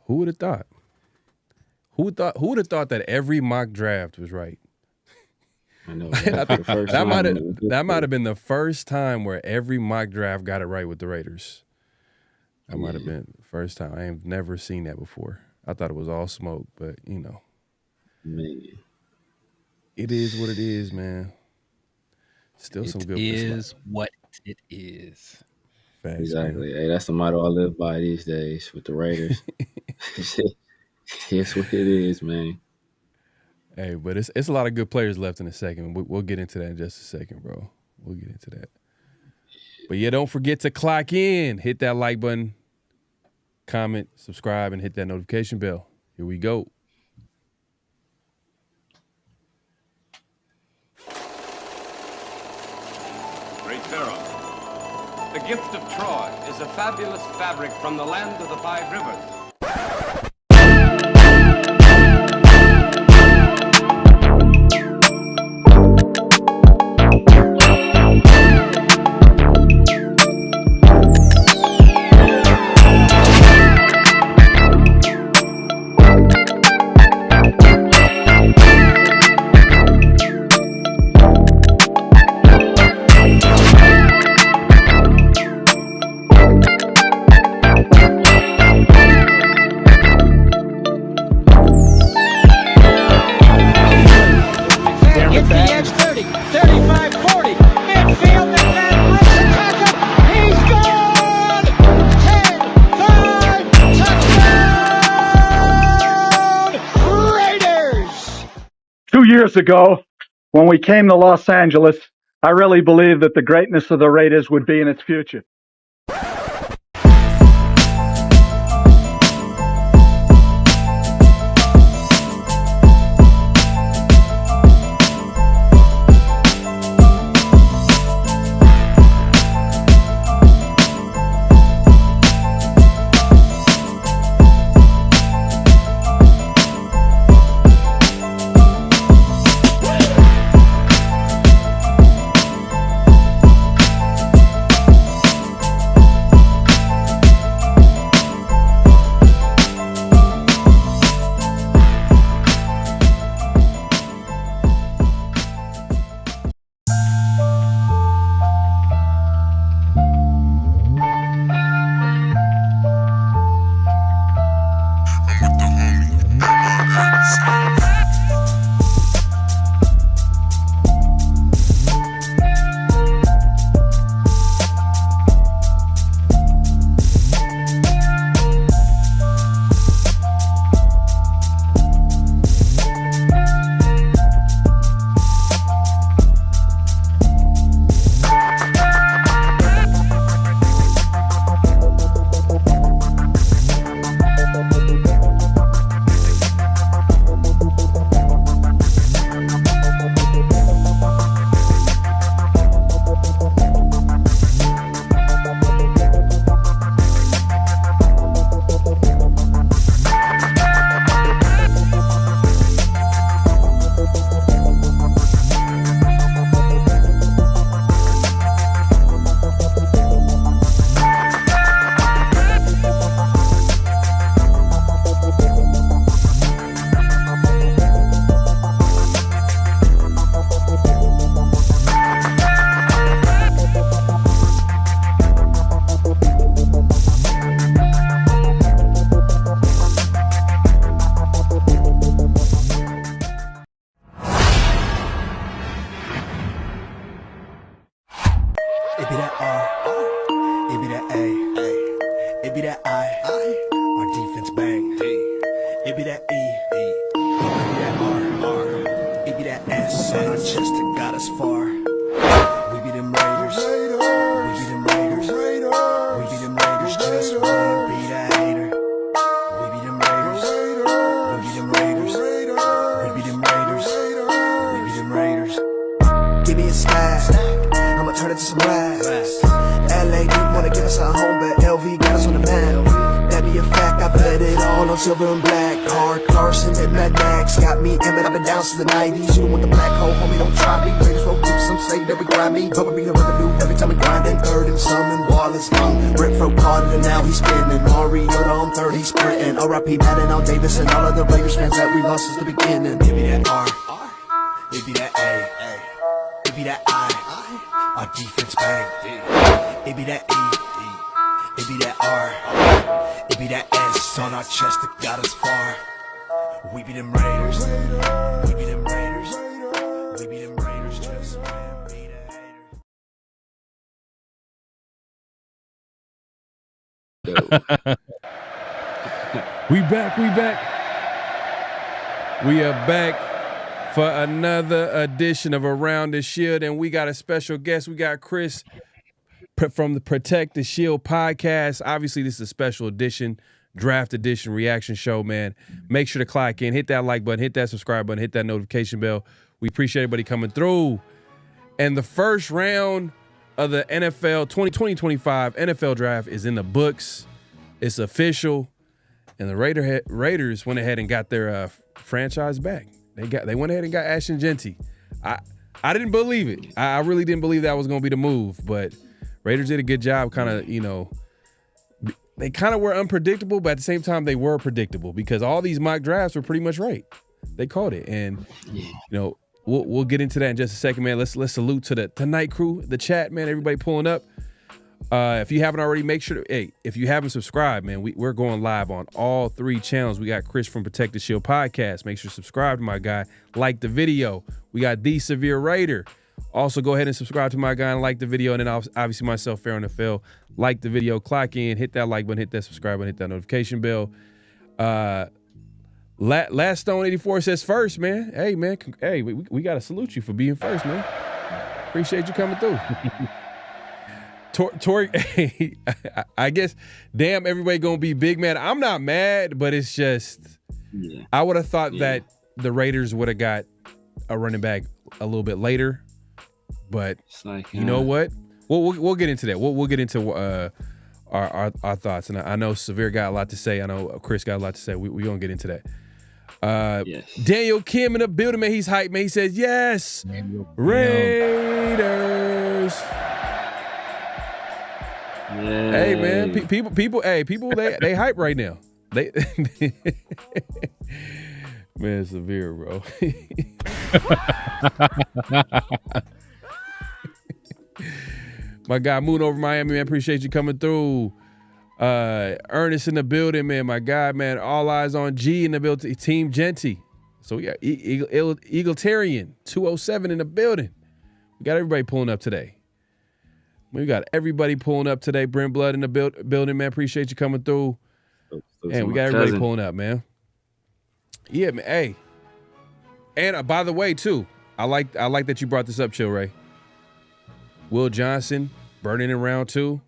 Who would have thought? Who would have thought that every mock draft was right? I know. That might have been the first time where every mock draft got it right with the Raiders. That might have been the first time. I have never seen that before. I thought it was all smoke, but you know. Man. It is what it is, man. Still some good. It is what it is. Facts, Exactly. man. Hey, that's the motto I live by these days with the Raiders. It's what it is, man. Hey, but it's a lot of good players left in a second. We'll get into that in just a second, bro. We'll get into that. But yeah, don't forget to clock in. Hit that like button, comment, subscribe, and hit that notification bell. Here we go. Great Pharaoh. The gift of Troy is a fabulous fabric from the land of the 5 rivers. Years ago, when we came to Los Angeles, I really believed that the greatness of the Raiders would be in its future. It be that R, it be that A, it be that I, our defense bang. It be that E, it be that R, it be that S on our chest that got us far. We be them Raiders, we be them Raiders, we be them Raiders, just wanna be that hater. We be them Raiders, we be them Raiders, we be them Raiders, we be them Raiders. Give me a stack, I'ma turn it to some racks. LA didn't wanna give us a home, but LV got us on the map. That me a fact, I bet it all on silver and black. Hard Carson and Mad Max got me aiming up and down since the 90s. You don't want the black hole, homie, don't try me. Greatest road group, some say that we grind me. But we be the revenue every time we grind in third and some in Wallace. Brentford caught it and now he's spinning. Mario on third, he's sprinting. R.I.P. Madden, Al Davis, and all of the Raiders fans that we lost since the beginning. Give me that R, it be that A, it be that I, our defense bang. It be that E, it be that R, it be that S on our chest that got us far. We be them Raiders, we be them Raiders, we be them Raiders, just man, be the haters. We back. We are back for another edition of Around the Shield, and we got a special guest. We got Chris from the Protect the Shield podcast. Obviously, this is a special edition, draft edition reaction show, man. Make sure to clock in, hit that like button, hit that subscribe button, hit that notification bell. We appreciate everybody coming through. And the first round of the NFL 2025 NFL draft is in the books. It's official. And the Raiders went ahead and got their franchise back. They went ahead and got Ashton Jeanty. I didn't believe it. I really didn't believe that was going to be the move. But Raiders did a good job. Kind of, they kind of were unpredictable, but at the same time they were predictable because all these mock drafts were pretty much right. They called it, and we'll get into that in just a second, man. Let's salute to the Tonight crew, the chat, man. Everybody pulling up. If you haven't already, make sure if you haven't subscribed, man, we're going live on all 3 channels. We got Chris from Protect the Shield podcast. Make sure to subscribe to my guy. Like the video. We got The Severe Raider. Also, go ahead and subscribe to my guy and like the video. And then obviously myself, Fair on the Field. Like the video, clock in, hit that like button, hit that subscribe button, hit that notification bell. Last Stone 84 says first, man. Hey, man. We got to salute you for being first, man. Appreciate you coming through. Tori, I guess, damn, everybody gonna be big mad. I'm not mad, but it's just, I would have thought that the Raiders would have got a running back a little bit later, but you know what? We'll get into that. We'll get into our thoughts, and I know Severe got a lot to say. I know Chris got a lot to say. We gonna get into that. Daniel Kim in the building, man. He's hyped, man. He says yes, Raiders. Yay. Hey man, people, they hype right now. They man, Severe, bro. My guy Moon over Miami, man. Appreciate you coming through. Ernest in the building, man. My guy, man. All eyes on G in the building. Team Jeanty. So we got Egalitarian 207 in the building. We got everybody pulling up today. We got everybody pulling up today. Brent Blood in the building, man. Appreciate you coming through. And we got everybody pulling up, man. Yeah, man. Hey. And by the way, too, I like that you brought this up, Chill Ray. Will Johnson burning in round 2,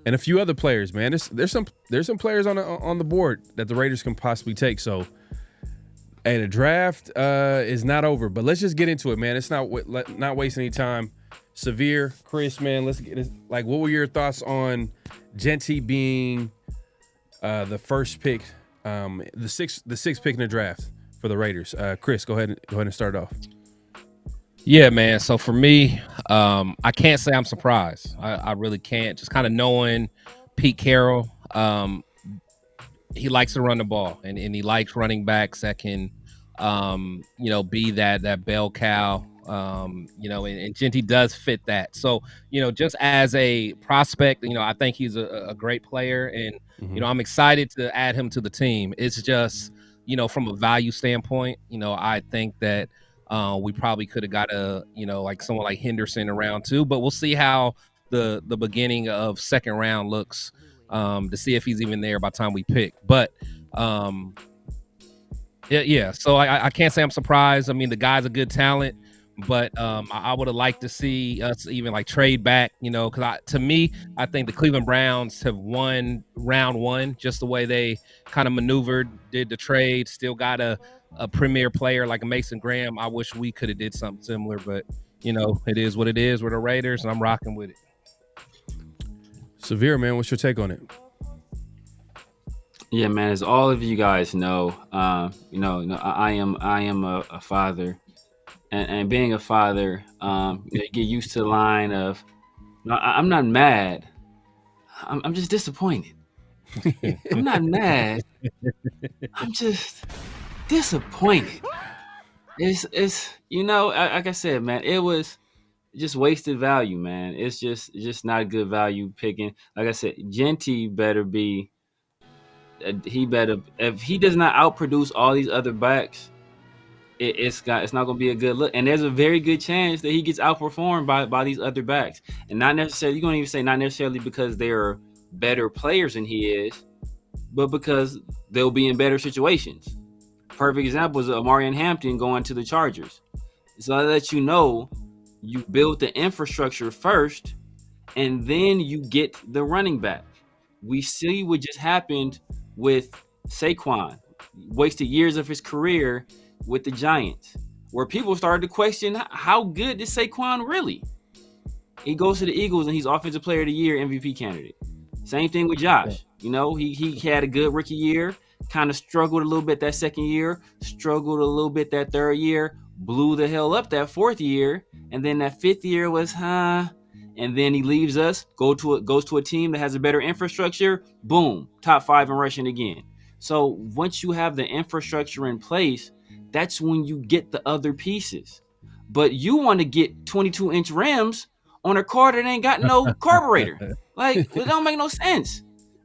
and a few other players, man. There's some players on the board that the Raiders can possibly take. So, hey, the draft is not over, but let's just get into it, man. It's not wasting any time. Severe, Chris, man, let's get this. Like, what were your thoughts on Jeanty being the first pick, the sixth pick in the draft for the Raiders? Chris, go ahead and start off. Yeah, man. So for me, I can't say I'm surprised. I really can't. Just kind of knowing Pete Carroll, he likes to run the ball, and he likes running backs that can, be that bell cow. And Jeanty does fit that. So, just as a prospect, I think he's a great player, and I'm excited to add him to the team. It's just, from a value standpoint, I think that we probably could have got like someone like Henderson in round 2, but we'll see how the beginning of second round looks to see if he's even there by the time we pick. But yeah. So I can't say I'm surprised. I mean, the guy's a good talent. But I would have liked to see us even like trade back, because to me, I think the Cleveland Browns have won round 1 just the way they kind of maneuvered, did the trade, still got a premier player like a Mason Graham. I wish we could have did something similar, but, it is what it is. We're the Raiders, and I'm rocking with it. Severe, man, what's your take on it? Yeah, man. As all of you guys know, I am a father, and being a father, you get used to the line of, no, I'm not mad. I'm just disappointed. I'm not mad. I'm just disappointed. It's like I said, man, it was just wasted value, man. It's just not a good value picking. Like I said, Genty better be. He better, if he does not outproduce all these other backs, it's not going to be a good look. And there's a very good chance that he gets outperformed by these other backs, and not necessarily, you're going to even say not necessarily because they're better players than he is, but because they'll be in better situations. Perfect example is Amarian Hampton going to the Chargers. So I let you know, you build the infrastructure first, and then you get the running back. We see what just happened with Saquon. Wasted years of his career with the Giants, where people started to question how good is Saquon really. He goes to the Eagles and he's Offensive Player of the Year, MVP candidate. Same thing with Josh. He had a good rookie year, kind of struggled a little bit that second year, struggled a little bit that third year, blew the hell up that fourth year, and then that fifth year was, and then he leaves us, goes to a team that has a better infrastructure, boom, top 5 in rushing again. So once you have the infrastructure in place, that's when you get the other pieces. But you want to get 22-inch rims on a car that ain't got no carburetor. Like, it don't make no sense.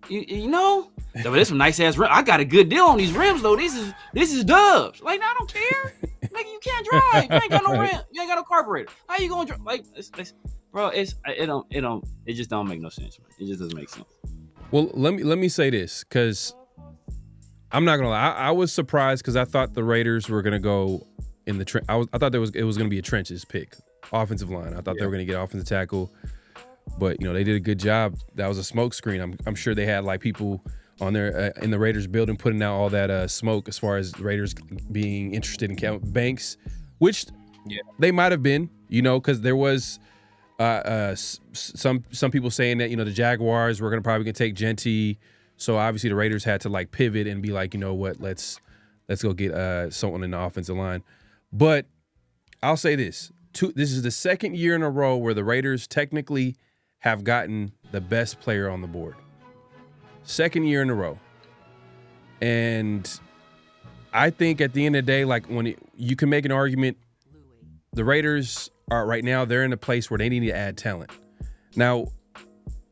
You know? But there's some nice ass rims. I got a good deal on these rims though. This is dubs. Like, I don't care. Like, you can't drive. You ain't got no rim. You ain't got no carburetor. How you gonna drive? Like, bro, it just don't make no sense. It just doesn't make sense. Well, let me say this, because I'm not gonna lie. I was surprised because I thought the Raiders were gonna go in the I thought it was gonna be a trenches pick, offensive line. I thought they were gonna get offensive tackle, but they did a good job. That was a smoke screen. I'm sure they had like people on there in the Raiders building putting out all that smoke as far as the Raiders being interested in Banks, which they might have been, because there was some people saying that the Jaguars were probably gonna take Genty. So obviously the Raiders had to like pivot and be like, you know what, let's go get someone in the offensive line. But I'll say this: this is the second year in a row where the Raiders technically have gotten the best player on the board. Second year in a row, and I think at the end of the day, like you can make an argument, the Raiders are right now, they're in a place where they need to add talent. Now,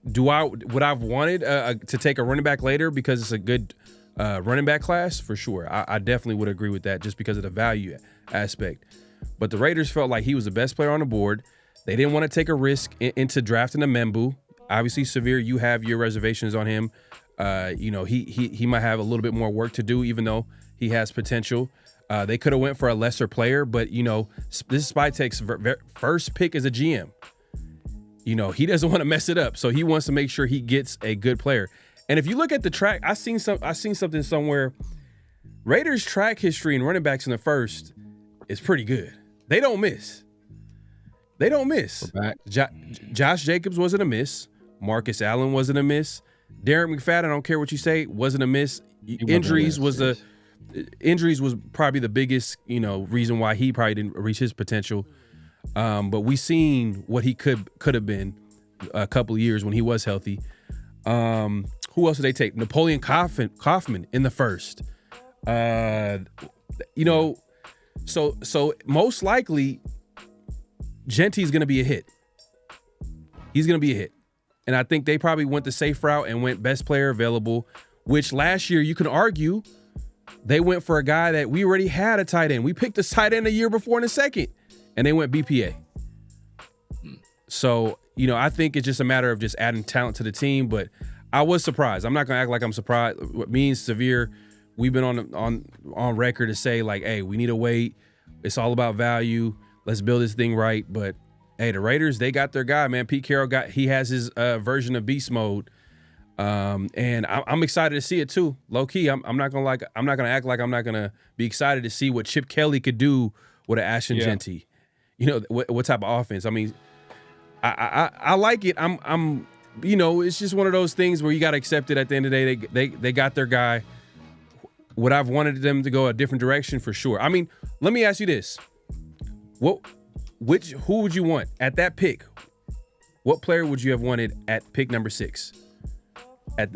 would I've wanted to take a running back later because it's a good running back class? For sure. I definitely would agree with that just because of the value aspect. But the Raiders felt like he was the best player on the board. They didn't want to take a risk into drafting a Membu. Obviously, Severe, you have your reservations on him. He might have a little bit more work to do, even though he has potential. They could have went for a lesser player, but, this is Spytek's first pick as a GM. He doesn't want to mess it up, so he wants to make sure he gets a good player. And if you look at the track, I seen something somewhere. Raiders track history and running backs in the first is pretty good. They don't miss. Josh Jacobs wasn't a miss. Marcus Allen wasn't a miss. Derek McFadden, I don't care what you say, wasn't a miss. Injuries was probably the biggest, reason why he probably didn't reach his potential. But we seen what he could have been a couple of years when he was healthy. Who else did they take? Napoleon Kaufman in the first. So most likely Genty's going to be a hit. He's going to be a hit. And I think they probably went the safe route and went best player available, which last year you can argue they went for a guy that we already had a tight end. We picked a tight end a year before in the second, and they went BPA. So, I think it's just a matter of just adding talent to the team, but I was surprised. I'm not going to act like I'm surprised. Me and Severe, we've been on record to say, like, hey, we need to wait. It's all about value. Let's build this thing right. But hey, the Raiders, they got their guy, man. Pete Carroll he has his version of beast mode. And I'm excited to see it too. Low key, I'm not gonna act like I'm not gonna be excited to see what Chip Kelly could do with an Ashton Genty. What type of offense? I mean, I like it. you know, it's just one of those things where you got to accept it. At the end of the day, they got their guy. Would I've wanted them to go a different direction? For sure. I mean, let me ask you this. Who would you want at that pick? What player would you have wanted at pick number 6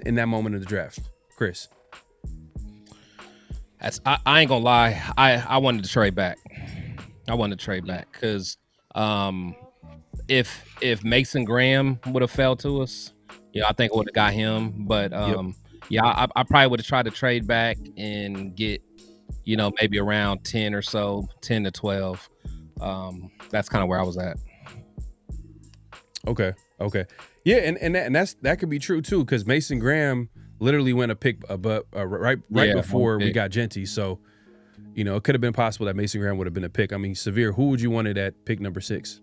in that moment of the draft? Chris. I ain't gonna lie. I wanted to trade back. Because if Mason Graham would have fell to us, I think I would have got him. But I probably would have tried to trade back and get, maybe around 10 or so, 10 to 12. That's kind of where I was at. Okay. Yeah, and that could be true too, because Mason Graham literally went a pick right before we got Genty. So, it could have been possible that Mason Graham would have been a pick. I mean, Severe, who would you wanted at pick number 6?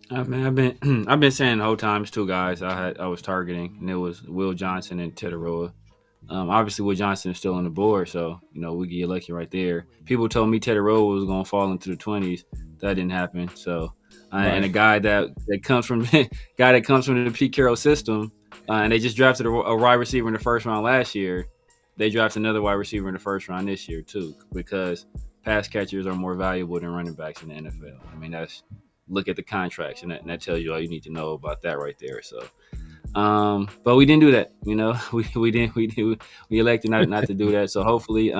Man, I've been saying the whole time it's 2 guys I was targeting, and it was Will Johnson and Tetaroa. Obviously, Will Johnson is still on the board, so we get lucky right there. People told me Tetaroa was going to fall into the 20s. That didn't happen. So, and a guy that comes from the Pete Carroll system, and they just drafted a wide receiver in the first round last year. They drafted another wide receiver in the first round this year too, because pass catchers are more valuable than running backs in the NFL. I mean, look at the contracts, and that tells you all you need to know about that right there. So, but we didn't do that. We elected not to do that. So hopefully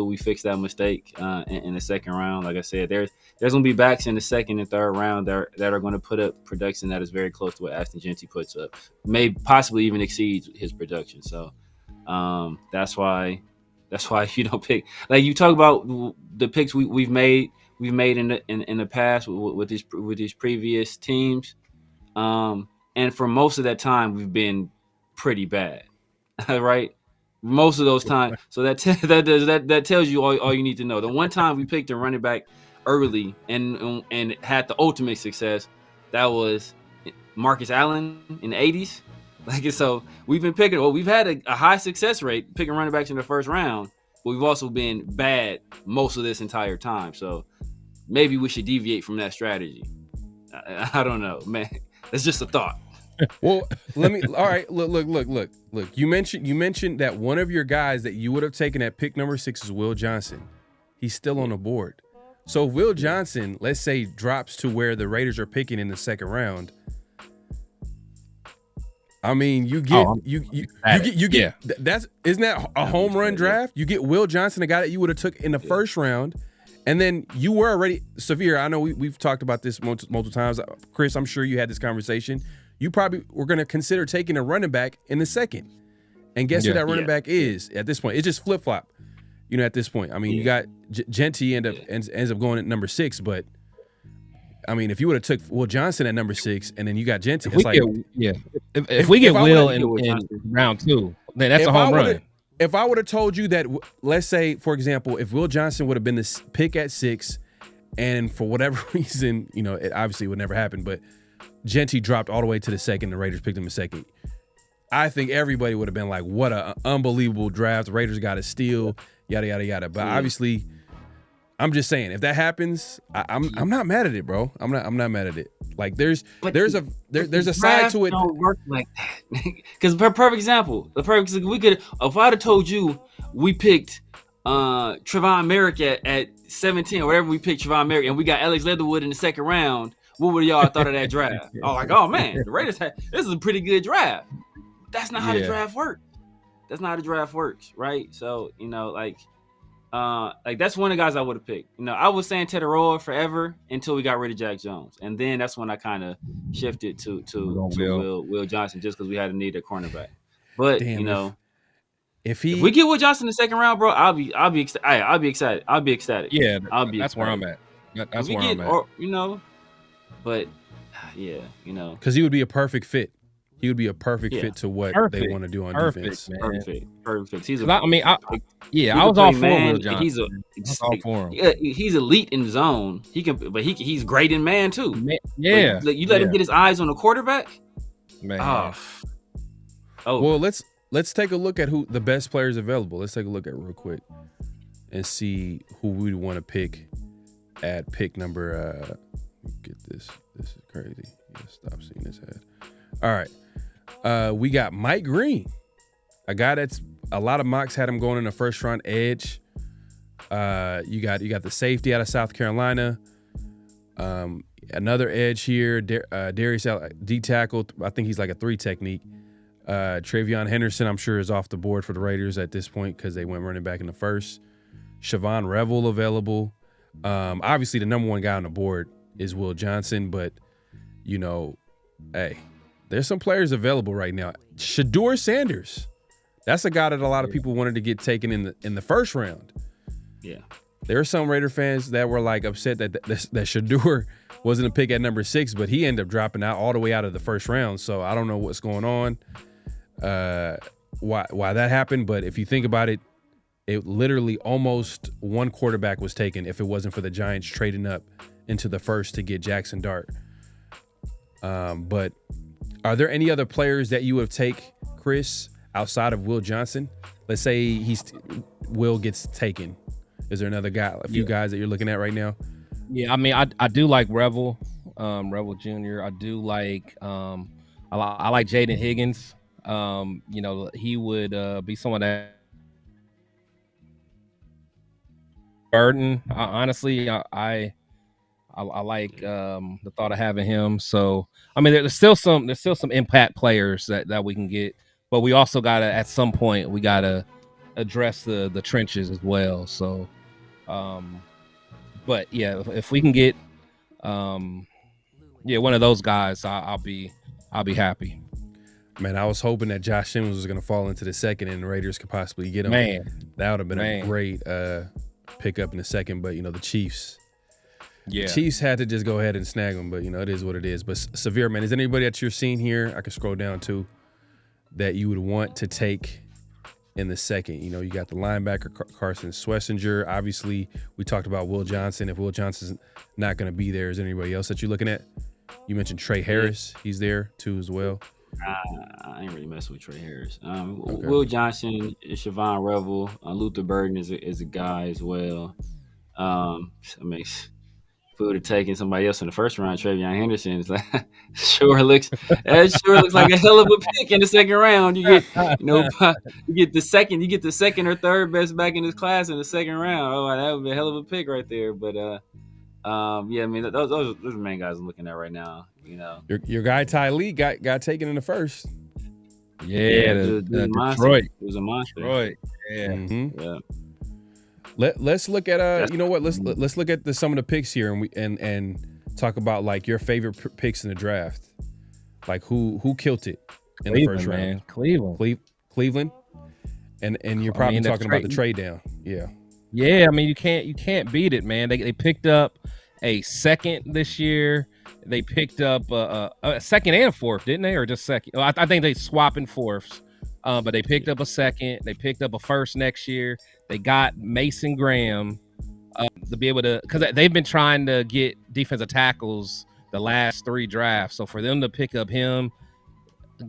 we fix that mistake in the second round. Like I said, there's gonna be backs in the second and third round that are going to put up production that is very close to what Ashton Genty puts up, may possibly even exceeds his production. So that's why you don't pick, like you talk about the picks we've made in the past with these previous teams. And for most of that time, we've been pretty bad, right? Most of those times. So that tells you all you need to know. The one time we picked a running back early and had the ultimate success, that was Marcus Allen in the 80s. So we've been picking. Well, we've had a high success rate picking running backs in the first round, but we've also been bad most of this entire time. So maybe we should deviate from that strategy. I don't know, man. It's just a thought. Well, all right. Look. You mentioned that one of your guys that you would have taken at pick number 6 is Will Johnson. He's still on the board. So if Will Johnson, let's say, drops to where the Raiders are picking in the second round, I mean, you get isn't that a home run draft? You get Will Johnson, a guy that you would have took in the first round. And then you were already severe. I know we've talked about this multiple times. Chris, I'm sure you had this conversation. You probably were going to consider taking a running back in the second. And guess who that running back is at this point? It's just flip-flop, at this point. I mean, you got Genty ends up going at number 6. But, I mean, if you would have took Will Johnson at number 6 and then you got Genty, it's like... If we get Will in round 2, then that's a home run. If I would have told you that, let's say, for example, if Will Johnson would have been the pick at 6, and for whatever reason, it obviously would never happen, but Genty dropped all the way to the second, the Raiders picked him in second, I think everybody would have been like, what an unbelievable draft. The Raiders got a steal, yada, yada, yada. But obviously, I'm just saying, if that happens, I'm not mad at it, bro. I'm not mad at it. Like there's a side to it. Don't work like that. Because perfect example, we could, if I'd have told you we picked Trevon Merrick at 17 or whatever we picked Trevon Merrick, and we got Alex Leatherwood in the second round, what would y'all thought of that draft? Oh man, the Raiders this is a pretty good draft. That's not how the draft works. That's not how the draft works, right? So that's one of the guys I would have picked. I was saying Tetaroa forever until we got rid of Jack Jones, and then that's when I kind of shifted to Will Johnson just because we had a need at cornerback. But if we get Will Johnson in the second round, bro, I'll be excited. I'll be ecstatic. Yeah, that's where I'm at. That's where I'm at. But because he would be a perfect fit. He would be a perfect fit to what they want to do on defense. Man. Perfect. I was all for Will Johnson. He's elite in zone. He's great in man too. Yeah. You let him get his eyes on the quarterback. Man. Well, let's take a look at who the best players available. Let's take a look at real quick and see who we want to pick at pick number. Get this. This is crazy. Stop seeing this ad. All right. We got Mike Green, a guy that's a lot of mocks had him going in the first round edge. You got the safety out of South Carolina. Another edge here, Darius D tackle. I think he's like a 3 technique. Travion Henderson, I'm sure, is off the board for the Raiders at this point because they went running back in the first. Siobhan Revel available. Obviously, the number 1 guy on the board is Will Johnson, but hey, there's some players available right now. Shedeur Sanders, that's a guy that a lot of people wanted to get taken in the first round. Yeah, there are some Raider fans that were like upset that Shedeur wasn't a pick at number 6, but he ended up dropping out all the way out of the first round. So I don't know what's going on, why that happened. But if you think about it, it literally almost 1 quarterback was taken if it wasn't for the Giants trading up into the first to get Jackson Dart. But are there any other players that you would take, Chris, outside of Will Johnson? Let's say Will gets taken. Is there another guy, a few guys that you're looking at right now? Yeah, I mean, I do like Revel Jr. I do like I like Jaden Higgins. He would be someone that Burton. Honestly, I like the thought of having him. So I mean, there's still some impact players that we can get, but we also gotta at some point we gotta address the trenches as well. So, but yeah, if we can get one of those guys, I'll be happy. Man, I was hoping that Josh Simmons was going to fall into the second and the Raiders could possibly get him. Man, that would have been a great pickup in the second. But the Chiefs. Yeah, the Chiefs had to just go ahead and snag him, but it is what it is. But Severe, man, is there anybody that you're seeing here? I can scroll down to that you would want to take in the second. You got the linebacker Carson Swessinger. Obviously, we talked about Will Johnson. If Will Johnson's not going to be there, is there anybody else that you're looking at? You mentioned Trey Harris. He's there too as well. I ain't really messing with Trey Harris. Okay. Will Johnson, Siobhan Revel, Luther Burden is a guy as well. I mean, if we would have taken somebody else in the first round, Travion Henderson, it's like sure looks like a hell of a pick in the second round. You get the second or third best back in this class in the second round. Oh, that would be a hell of a pick right there. But yeah, I mean those are the main guys I'm looking at right now. Your guy Ty Lee got taken in the first. Yeah, the Detroit. It was a monster. Detroit. Yeah. Mm-hmm. Yeah. Let's look at let's look at some of the picks here and talk about like your favorite picks in the draft. Like who killed it in the first round? Man. Cleveland. And you're probably talking about the trade down. Yeah. Yeah, I mean you can't beat it, man. They picked up a second this year. They picked up a second and a fourth, didn't they? Or just second? I think they swapping fourths. But they picked up a second. They picked up a first next year. They got Mason Graham to be able to, because they've been trying to get defensive tackles the last 3 drafts. So for them to pick up him,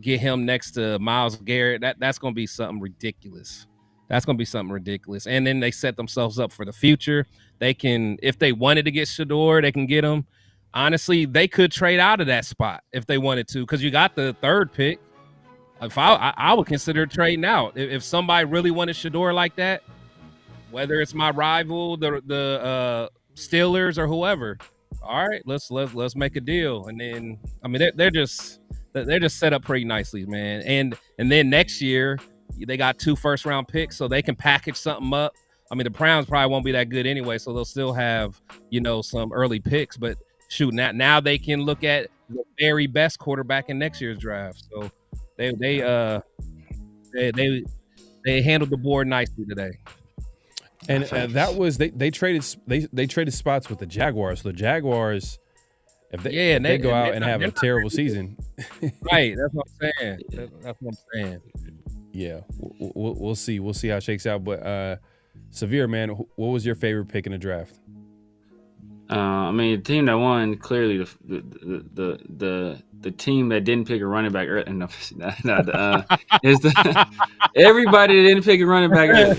get him next to Myles Garrett, that's going to be something ridiculous. That's going to be something ridiculous. And then they set themselves up for the future. They can, if they wanted to get Shedeur, they can get him. Honestly, they could trade out of that spot if they wanted to, because you got the 3rd pick. If I would consider trading out if somebody really wanted Shedeur like that, whether it's my rival, the Steelers or whoever. All right, let's make a deal. And then I mean they're just set up pretty nicely, man. And then next year they got 2 first-round picks, so they can package something up. I mean the Browns probably won't be that good anyway, so they'll still have some early picks. But shoot, now they can look at the very best quarterback in next year's draft. So. They handled the board nicely today, and that was they traded spots with the Jaguars. So the Jaguars, if they go out and have a terrible season, right? That's what I'm saying. That's what I'm saying. Yeah, we'll see. We'll see how it shakes out. But Severe, man, what was your favorite pick in the draft? I mean, the team that won clearly the team that didn't pick a running back early. No, is everybody that didn't pick a running back early.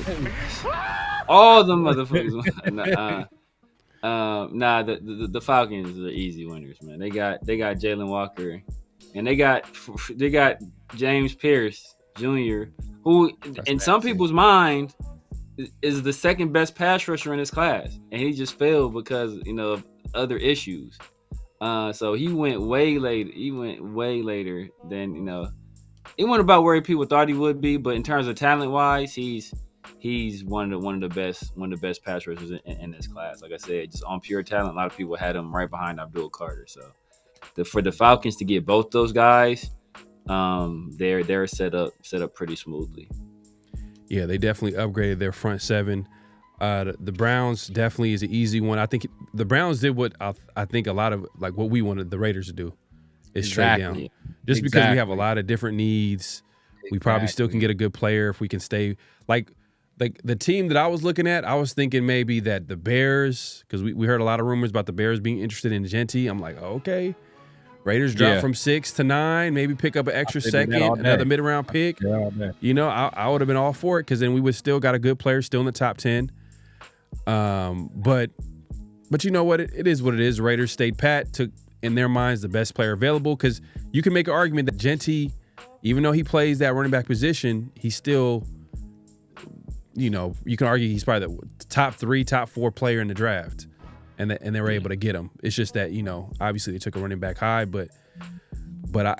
All the motherfuckers. The Falcons are easy winners, man. They got Jalen Walker and they got James Pierce Jr., who in some people's mind is the second best pass rusher in his class, and he just failed because of other issues. So he went way later. He went way later than He went about where people thought he would be, but in terms of talent wise, he's one of the best pass rushers in this class. Like I said, just on pure talent, a lot of people had him right behind Abdul Carter. So for the Falcons to get both those guys, they're set up pretty smoothly. Yeah, they definitely upgraded their front seven. The Browns definitely is an easy one. I think the Browns did what I think a lot of like what we wanted the Raiders to do is trade down. Just because we have a lot of different needs, we probably still can get a good player if we can stay like the team that I was looking at. I was thinking maybe that the Bears, because we heard a lot of rumors about the Bears being interested in Genty. I'm like, okay, Raiders drop from 6 to 9, maybe pick up an extra second, another mid-round pick. I would have been all for it because then we would still got a good player still in the top 10. But you know what? It is what it is. Raiders stayed pat, took in their minds the best player available, because you can make an argument that Genty, even though he plays that running back position, he's still, you can argue he's probably the top 3, top 4 player in the draft. And they were able to get him. It's just that, obviously they took a running back high, but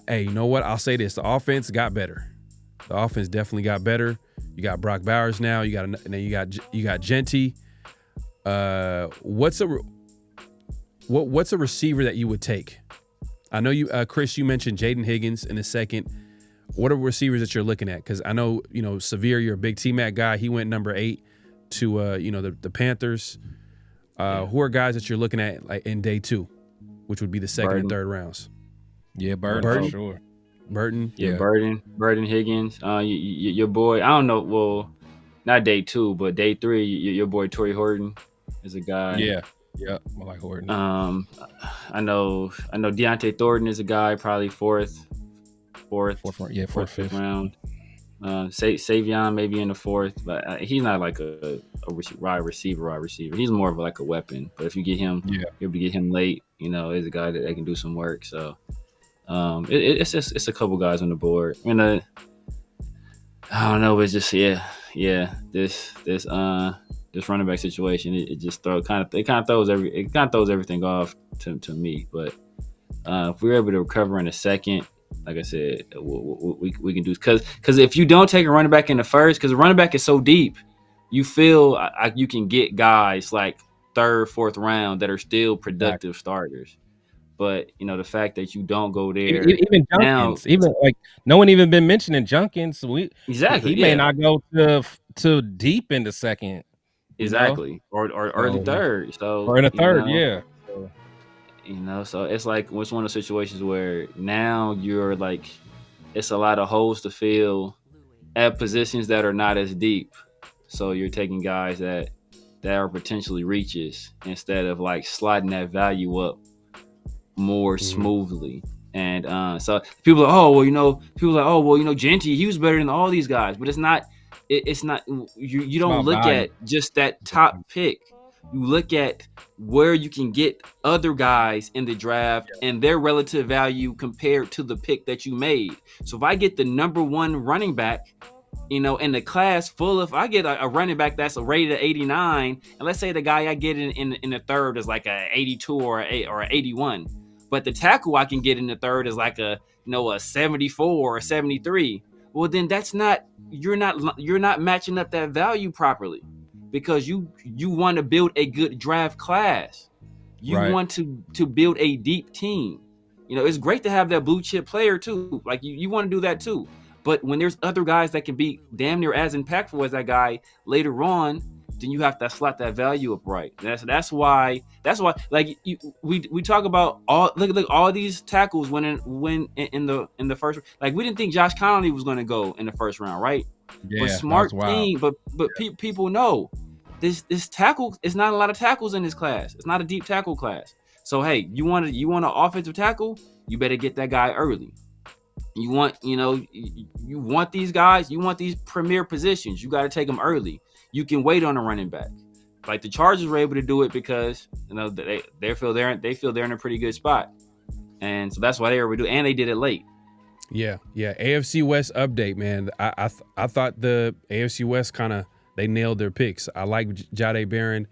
hey, you know what? I'll say this: the offense got better. The offense definitely got better. You got Brock Bowers now. You got Genty. What's a receiver that you would take? I know you, Chris. You mentioned Jaden Higgins in a second. What are receivers that you're looking at? Because I know Severe. You're a big T-Mac guy. He went number 8 to the Panthers. Who are guys that you're looking at like in day 2, which would be the second and third rounds? Yeah, Burton. For sure. Burton. Yeah, Burton Higgins. Your boy, I don't know, well, not day 2, but day 3, your boy Torrey Horton is a guy. Yeah, I like Horton. I know Deontay Thornton is a guy, probably fourth, fifth round. Savion maybe in the 4th, but he's not like a wide receiver. He's more of like a weapon. But if you get him, you'll be able to get him late. Is a guy that can do some work. So it's a couple guys on the board. I don't know. It's just this running back situation. It just throws everything off to me. But if we're able to recover in a second, like I said, we can do, because if you don't take a running back in the first, because the running back is so deep, you feel you can get guys like 3rd, 4th round that are still productive starters. But the fact that you don't go there, even Junkins, even like no one even been mentioning Junkins. He may not go to deep in the second, exactly, or the 3rd. So or in the 3rd, So it's like it's one of those situations where now you're like, it's a lot of holes to fill at positions that are not as deep. So you're taking guys that are potentially reaches instead of like sliding that value up more smoothly. And so people are, Genty, he was better than all these guys, but it's not. It's not. You don't look at just that top pick. You look at where you can get other guys in the draft and their relative value compared to the pick that you made. So if I get the number 1 running back, in the class full of, I get a running back that's rated at 89, and let's say the guy I get in the 3rd is like a 82 or a 81, but the tackle I can get in the 3rd is like a 74 or a 73. Well, then you're not matching up that value properly. Because you want to build a good draft class. You want to build a deep team. It's great to have that blue chip player too. Like you want to do that too. But when there's other guys that can be damn near as impactful as that guy later on, then you have to slot that value up right. That's why like we talk about all these tackles when in the first, like we didn't think Josh Connolly was going to go in the 1st round, right? Yeah, but smart team, but people know this tackle is not a lot of tackles in this class. It's not a deep tackle class. So hey, you want an offensive tackle, you better get that guy early. You want you want these guys, you want these premier positions, you got to take them early. You can wait on a running back. Like the Chargers were able to do it because they feel they're in a pretty good spot. And so that's why they were doing, and they did it late. Yeah. AFC West update, man. I thought the AFC West they nailed their picks. I like Jahdae Barron.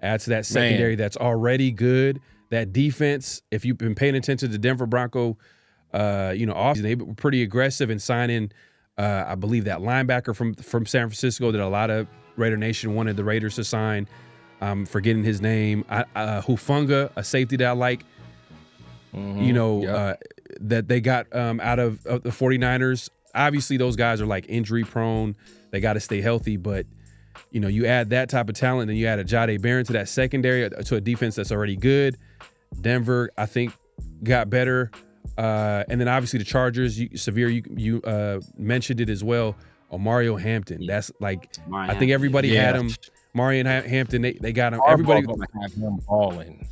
Add to that secondary that's already good. That defense, if you've been paying attention to Denver Bronco, offseason, they were pretty aggressive in signing, I believe, that linebacker from San Francisco that a lot of Raider Nation wanted the Raiders to sign. I'm forgetting his name. Hufanga, a safety that I like. That they got out of the 49ers. Obviously, those guys are like injury prone. They got to stay healthy. But, you add that type of talent and you add a Jahdae Barron to that secondary, to a defense that's already good. Denver, I think, got better. And then obviously the Chargers, you mentioned it as well. Mario Hampton. That's like, I think everybody had him. Mario Hampton, they got him. Everybody gonna have him balling.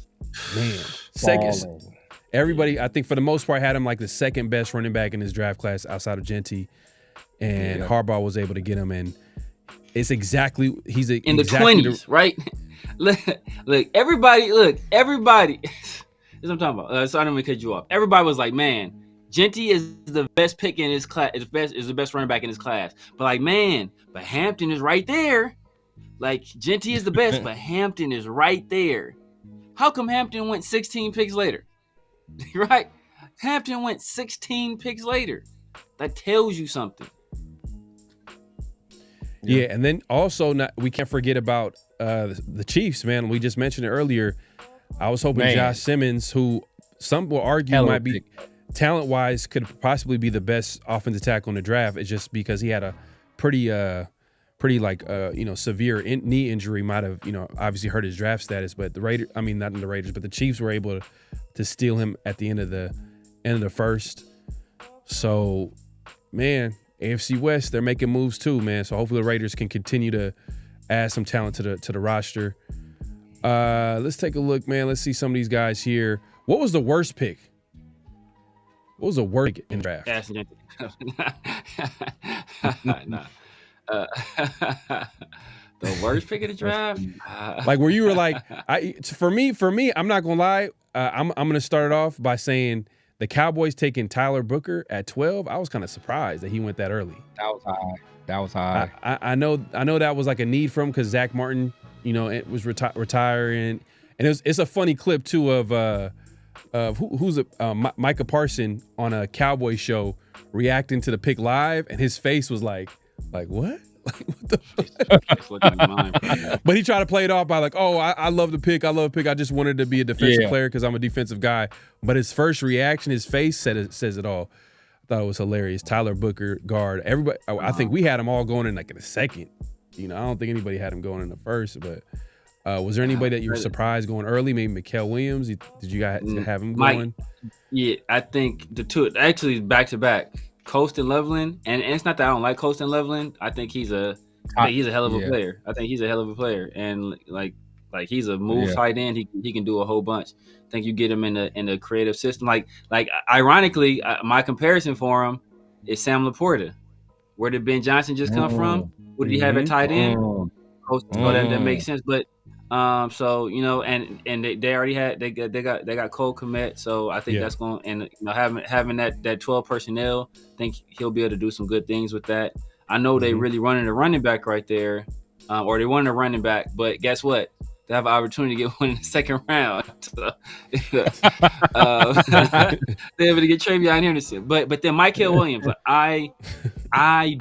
Man, second. Everybody, I think for the most part, had him like the second best running back in his draft class outside of Genty, and Harbaugh was able to get him in. It's he's in the 20s, right? look, everybody. This is what I'm talking about. So I don't mean to cut you off. Everybody was like, man, Genty is the best pick in his class. Is the best running back in his class. But but Hampton is right there. Like Genty is the best, but Hampton is right there. How come Hampton went 16 picks later? Right? Hampton went 16 picks later. That tells you something. Yeah, and then also we can't forget about the Chiefs, man. We just mentioned it earlier. I was hoping Josh Simmons, who some will argue might be talent-wise could possibly be the best offensive tackle in the draft. It's just because he had a pretty severe knee injury, might have obviously hurt his draft status. But the Chiefs were able to steal him at the end of the first. So, man, AFC West, they're making moves too, man. So hopefully the Raiders can continue to add some talent to the roster. Let's take a look, man. Let's see some of these guys here. What was the worst pick? What was the worst pick in the draft? Nah. The worst pick of the draft? Like where you were like, for me, I'm not gonna lie. I'm gonna start it off by saying the Cowboys taking Tyler Booker at 12. I was kind of surprised that he went that early. That was high. I know that was like a need for him because Zach Martin, it was retiring, and it's a funny clip too of who's Micah Parson on a Cowboy show reacting to the pick live, and his face was like what? Like what the fuck? But he tried to play it off by like, oh, I love the pick. I just wanted to be a defensive player because I'm a defensive guy. But his first reaction, his face says it all. I thought it was hilarious. Tyler Booker, guard. Everybody, I think we had him all going in like in the second. I don't think anybody had him going in the first. But was there anybody that you were surprised going early? Maybe Mikael Williams. Did you guys have him going? Yeah, I think the two actually back to back. Coast and Loveland, and it's not that I don't like Coast and Loveland. I think he's a hell of a player. I think he's a hell of a player, and like he's a move tight end. He can do a whole bunch. I think you get him in a creative system. Like ironically, my comparison for him is Sam Laporta. Where did Ben Johnson just come from? What did he have at tight end? Coast, that makes sense. But so and they already had they got Cole Kmet, so I think that's going, and having that 12 personnel, I think he'll be able to do some good things with that. I know they really running a running back right there, or they wanted a running back, but guess what? They have an opportunity to get one in the second round. So, they're able to get Travion Henderson, but then Mikael Williams. I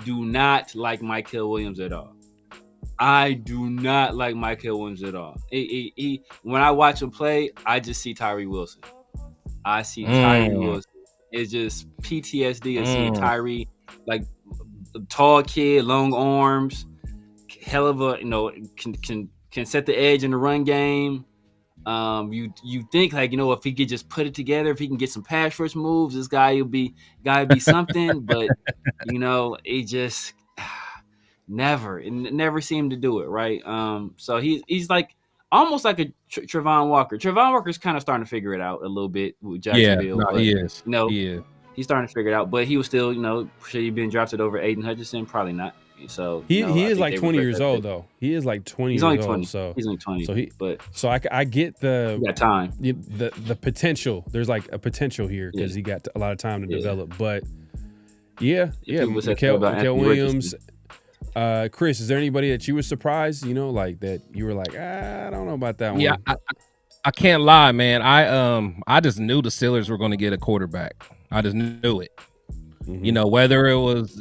do not like Mikael Williams at all. I do not like Mikael Williams at all. When I watch him play, I just see Tyree Wilson. I see Tyree Wilson. It's just PTSD of seeing Tyree, like tall kid, long arms, hell of a can set the edge in the run game. You think like if he could just put it together, if he can get some pass rush moves, this guy will be something. But it just. Never seemed to do it right. So he's like almost like a Trevon Walker. Trevon Walker's kind of starting to figure it out a little bit with Jacksonville. He is. He's starting to figure it out. But he was still, should he been drafted over Aiden Hutchinson? Probably not. So he I is think like they 20 regret years that old pick. though. He is like 20 He's years only old. 20. So He's only 20. so I get the he got time. the potential. There's like a potential here because he got a lot of time to develop. But People said that Mikael about Anthony Williams. Richardson. Chris, is there anybody that you were surprised? Like that you were like, I don't know about that Yeah, one. I can't lie, man. I just knew the Steelers were going to get a quarterback. I just knew it. Mm-hmm. Whether it was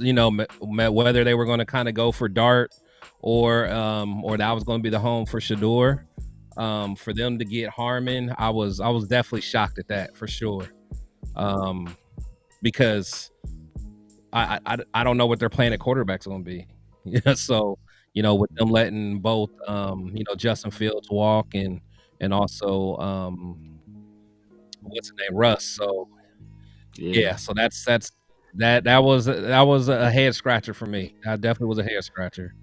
whether they were going to kind of go for Dart or that was going to be the home for Shador. For them to get Harmon, I was definitely shocked at that for sure. Because I don't know what their plan at quarterback's going to be. So with them letting both Justin Fields walk and also what's his name, Russ. So so that was a head scratcher for me. That definitely was a head scratcher.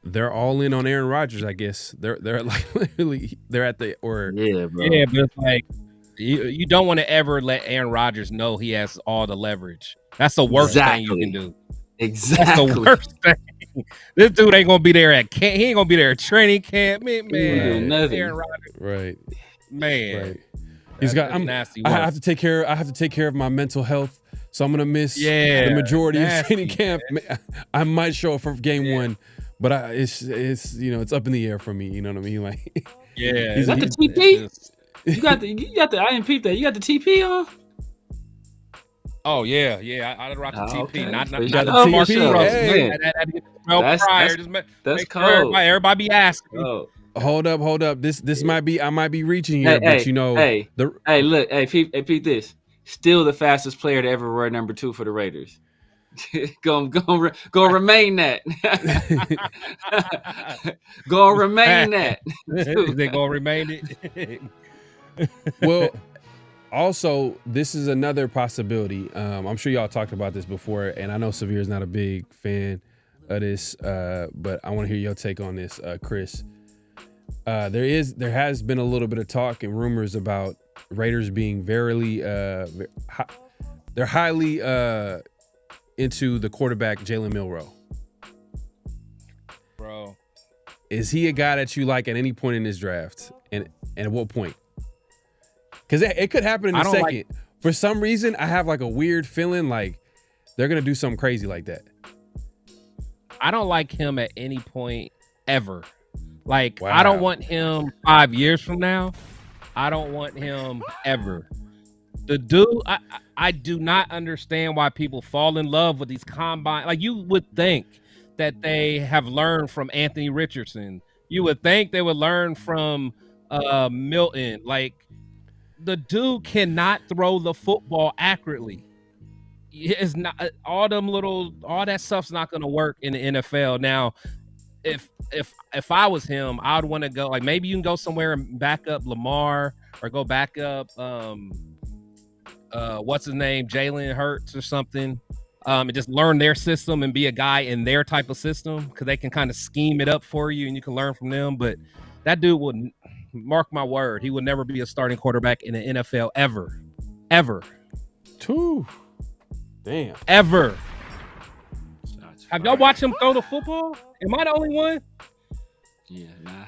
They're all in on Aaron Rodgers, I guess. They're like literally they're at the or Bro. Yeah, but it's like you don't want to ever let Aaron Rodgers know he has all the leverage. That's the worst thing you can do. Exactly. That's the worst thing. This dude ain't gonna be there at camp. He ain't gonna be there at training camp. Man, Aaron Rodgers. Right. Man. Right. He's got nasty I work. have to take care of my mental health. So I'm gonna miss the majority of nasty, training camp. I might show up for game one, but it's it's up in the air for me. You know what I mean? Like is that the TP? You got the I didn't peep that. You got the TP on? Oh yeah. I rock the TP. Okay. Not So you the got the Marcus TP. Russell. Hey. That's Make cold. sure everybody asking. Oh. Hold up. This might be I might be reaching here, but peep this. Still the fastest player to ever wear number 2 for the Raiders. Go remain that. Go remain that. They gonna remain it. Well, also, this is another possibility. I'm sure y'all talked about this before, and I know Severe is not a big fan of this, but I want to hear your take on this, Chris. There has been a little bit of talk and rumors about Raiders being they're highly into the quarterback Jalen Milroe. Bro, is he a guy that you like at any point in this draft, and at what point? Because it could happen in a second. For some reason, I have like a weird feeling like they're gonna do something crazy like that. I don't like him at any point ever. Like, wow. I don't want him 5 years from now. I don't want him ever. The dude, I do not understand why people fall in love with these combine. Like, you would think that they have learned from Anthony Richardson. You would think they would learn from Milton. Like, the dude cannot throw the football accurately. It's not all that stuff's not going to work in the NFL. Now, if I was him, I'd want to go, like, maybe you can go somewhere and back up Lamar or go back up what's his name, Jalen Hurts or something, and just learn their system and be a guy in their type of system, because they can kind of scheme it up for you and you can learn from them. But that dude would, mark my word, he would never be a starting quarterback in the NFL ever. Damn. Ever. Have y'all watched him throw the football? Am I the only one? Yeah, nah.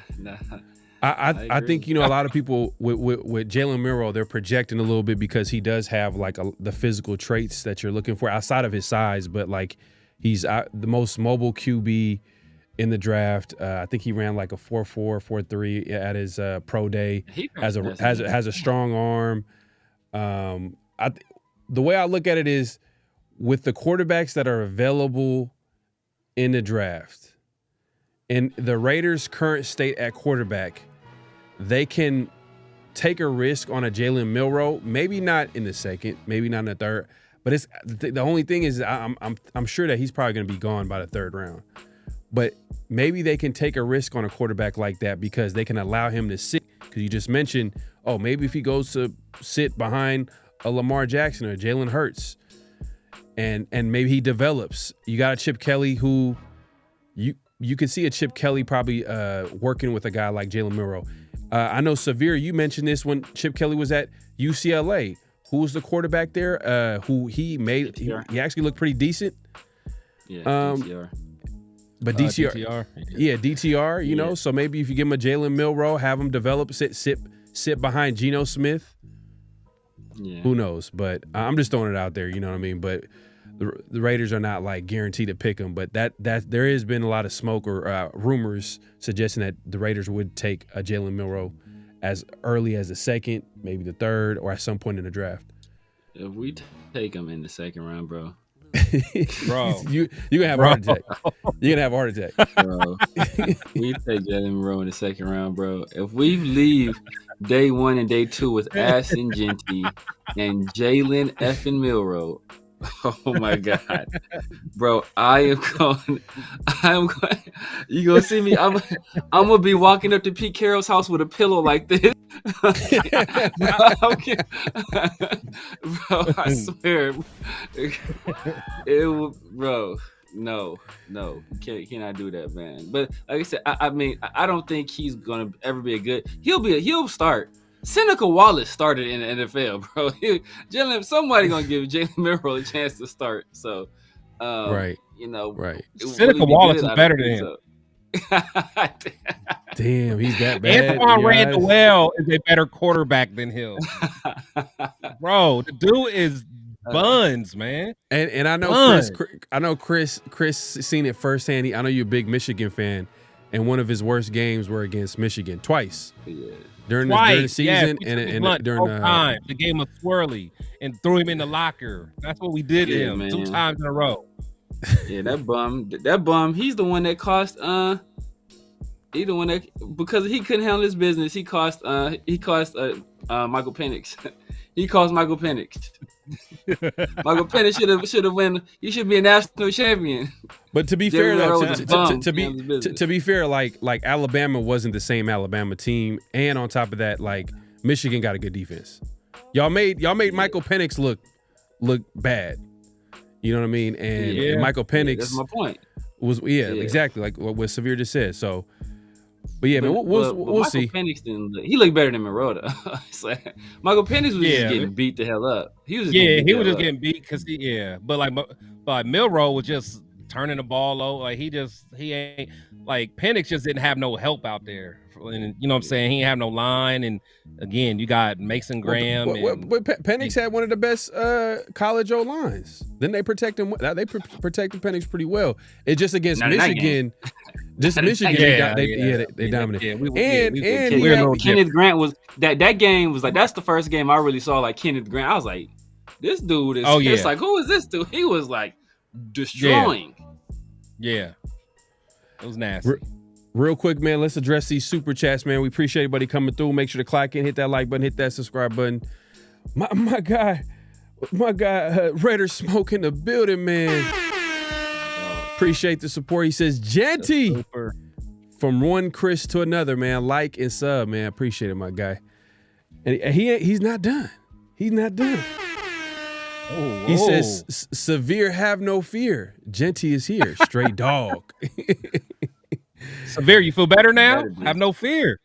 I think a lot of people with Jalen Milroe, they're projecting a little bit because he does have like the physical traits that you're looking for outside of his size, but like he's the most mobile QB in the draft. I think he ran like a 4.4, 4.3 at his pro day. Has a strong arm. The way I look at it is, with the quarterbacks that are available in the draft and the Raiders' current state at quarterback, they can take a risk on a Jalen Milroe. Maybe not in the second, maybe not in the third, but it's the only thing is I'm sure that he's probably going to be gone by the third round. But maybe they can take a risk on a quarterback like that because they can allow him to sit. Because you just mentioned, maybe if he goes to sit behind a Lamar Jackson or Jalen Hurts, and maybe he develops. You got a Chip Kelly who you could see a Chip Kelly probably working with a guy like Jalen Milroe. I know, Severe, you mentioned this when Chip Kelly was at UCLA. Who was the quarterback there? Who he actually looked pretty decent. Yeah, But DTR, DTR. yeah, DTR. You know, so maybe if you give him a Jalen Milroe, have him develop, sit behind Geno Smith. Yeah. Who knows? But I'm just throwing it out there. You know what I mean? But the Raiders are not like guaranteed to pick him. But that there has been a lot of smoke or rumors suggesting that the Raiders would take a Jalen Milroe as early as the second, maybe the third, or at some point in the draft. If we take him in the second round, bro. Bro. you gonna have a heart attack. You're gonna have a heart attack. Bro. We take Jalen Monroe in the second round, bro. If we leave day 1 and day 2 with Aston Genty and Jalen effing Milroe, oh my God, bro! You gonna see me? I'm gonna be walking up to Pete Carroll's house with a pillow like this. Bro, I swear, bro. No, cannot do that, man. But like I said, I mean, I don't think he's gonna ever be a good. He'll start. Seneca Wallace started in the NFL, bro. Somebody gonna give Jalen Milroe a chance to start. So, right, you know, right. Seneca Wallace is better than him. So. Damn, he's that bad. Antoine Randall is a better quarterback than him, bro. The dude is buns, man. And I know Chris seen it firsthand. I know you're a big Michigan fan, and one of his worst games were against Michigan twice. Yeah. During the season and during the game of Swirly and threw him in the locker. That's what we did to him, man. 2 times in a row. Yeah, that bum. He's the one that cost. He's the one that, because he couldn't handle his business. He cost Michael Penix. He cost Michael Penix. Michael Penix should have won. He should be a national champion. But to be fair, though, to be fair, like Alabama wasn't the same Alabama team, and on top of that, like Michigan got a good defense. Y'all made Michael Penix look bad. You know what I mean? And Michael Penix. That's my point. Was exactly like what Severe just said. So, but yeah, man, we'll see. Penix he looked better than Monroe, though. Like, Michael Penix was just getting beat the hell up. He was just getting beat because but Milroe was just turning the ball over. Like he ain't like Penix just didn't have no help out there. And you know what I'm saying? He didn't have no line. And again, you got Mason Graham. But Penix had one of the best college O lines. Then they protect him. They protected Penix pretty well. It's just against Michigan. Just Michigan, they dominated. Kenneth Grant was that game was like, that's the first game I really saw like Kenneth Grant. I was like, this dude is. It's like, who is this dude? He was like destroying. Yeah, it was nasty. Real quick, man, let's address these super chats, man. We appreciate everybody coming through. Make sure to clock in, hit that like button, hit that subscribe button. My guy, Raider Smoke in the building, man. Appreciate the support. He says, Genty, from one Chris to another, man. Like and sub, man. Appreciate it, my guy. And he's not done. He's not done. He says, Severe, have no fear. Genty is here. Straight dog. Severe, you feel better now? Have no fear.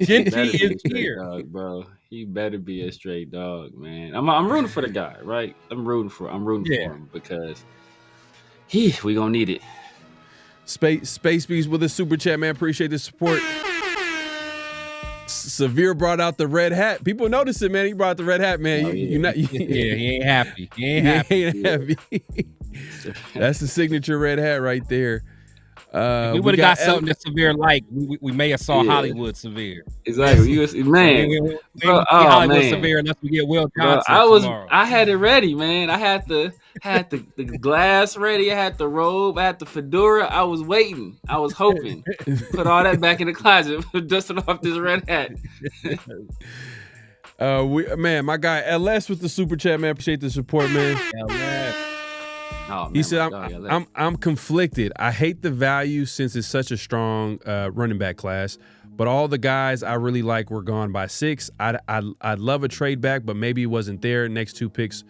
Genty is here, dog, bro. He better be a straight dog, man. I'm rooting for the guy, right? I'm rooting for him because we gonna need it. Space Beast with a super chat, man. Appreciate the support. Severe brought out the red hat. People notice it, man. He brought the red hat, man. He ain't happy. He ain't happy. That's the signature red hat right there. We would have got something that Severe like. We may have saw Hollywood Severe. Exactly, man. Hollywood Severe unless we get Will Johnson tomorrow. I had it ready, man. I had the glass ready. I had the robe. I had the fedora. I was waiting. I was hoping. Put all that back in the closet, dusting off this red hat. My guy LS with the super chat, man. Appreciate the support, man. LS. Oh, man, he said, I'm conflicted. I hate the value since it's such a strong running back class, but all the guys I really like were gone by 6. I'd love a trade back, but maybe he wasn't there. Next 2 picks.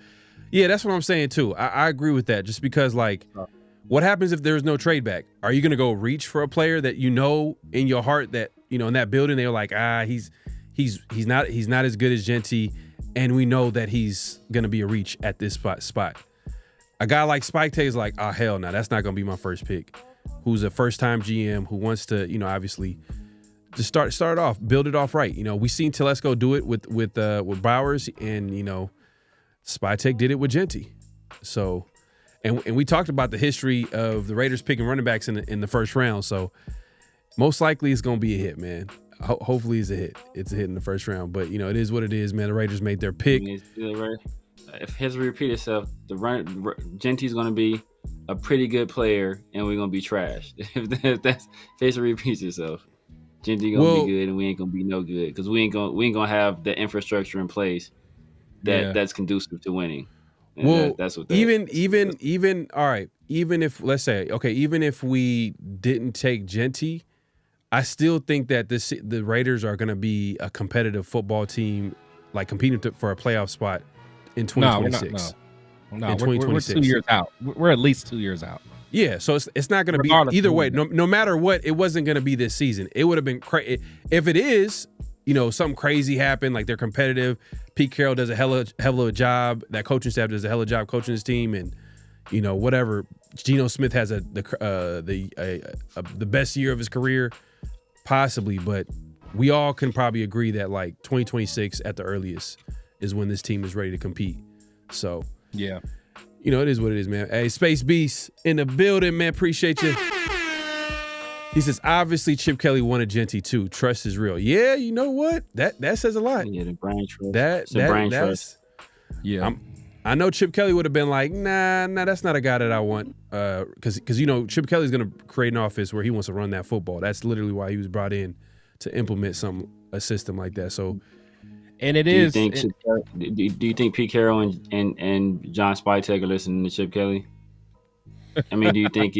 Yeah, that's what I'm saying too. I agree with that. Just because, like, what happens if there's no trade back? Are you gonna go reach for a player that you know in your heart that, you know, in that building they were like, he's not as good as Genty, and we know that he's gonna be a reach at this spot. A guy like Spike Tay is like, oh, hell no, that's not going to be my first pick. who's a first-time GM who wants to, obviously just start off, build it off right. We seen Telesco do it with Bowers, and Spytek did it with Genty. So, and we talked about the history of the Raiders picking running backs in the first round. So, most likely it's going to be a hit, man. Hopefully it's a hit. It's a hit in the first round. But it is what it is, man. The Raiders made their pick. If history repeats itself, Genty's going to be a pretty good player, and we're going to be trash. if history repeats itself, Genty going to be good, and we ain't going to be no good because we ain't going to have the infrastructure in place that's conducive to winning. And that's what. Even all right. Even if, let's say, okay, even if we didn't take Genty, I still think that the Raiders are going to be a competitive football team, like competing for a playoff spot in 2026. No, we're 2 years out. We're at least 2 years out. Yeah, so it's not going to be either way. No matter what, it wasn't going to be this season. It would have been crazy if it is. Something crazy happened, like they're competitive. Pete Carroll does a hell of a job. That coaching staff does a hell of a job coaching his team, and whatever. Geno Smith has the best year of his career, possibly. But we all can probably agree that like 2026 at the earliest is when this team is ready to compete. So yeah, it is what it is, man. Hey, Space Beast in the building, man. Appreciate you. He says, obviously Chip Kelly wanted Genty too. Trust is real. Yeah, you know what? That says a lot. Yeah, the brain trust. That's yeah. I know Chip Kelly would have been like, nah, that's not a guy that I want. Because Chip Kelly's gonna create an offense where he wants to run that football. That's literally why he was brought in to implement a system like that. So, and do you think Pete Carroll and John Spytek are listening to Chip Kelly? I mean, do you think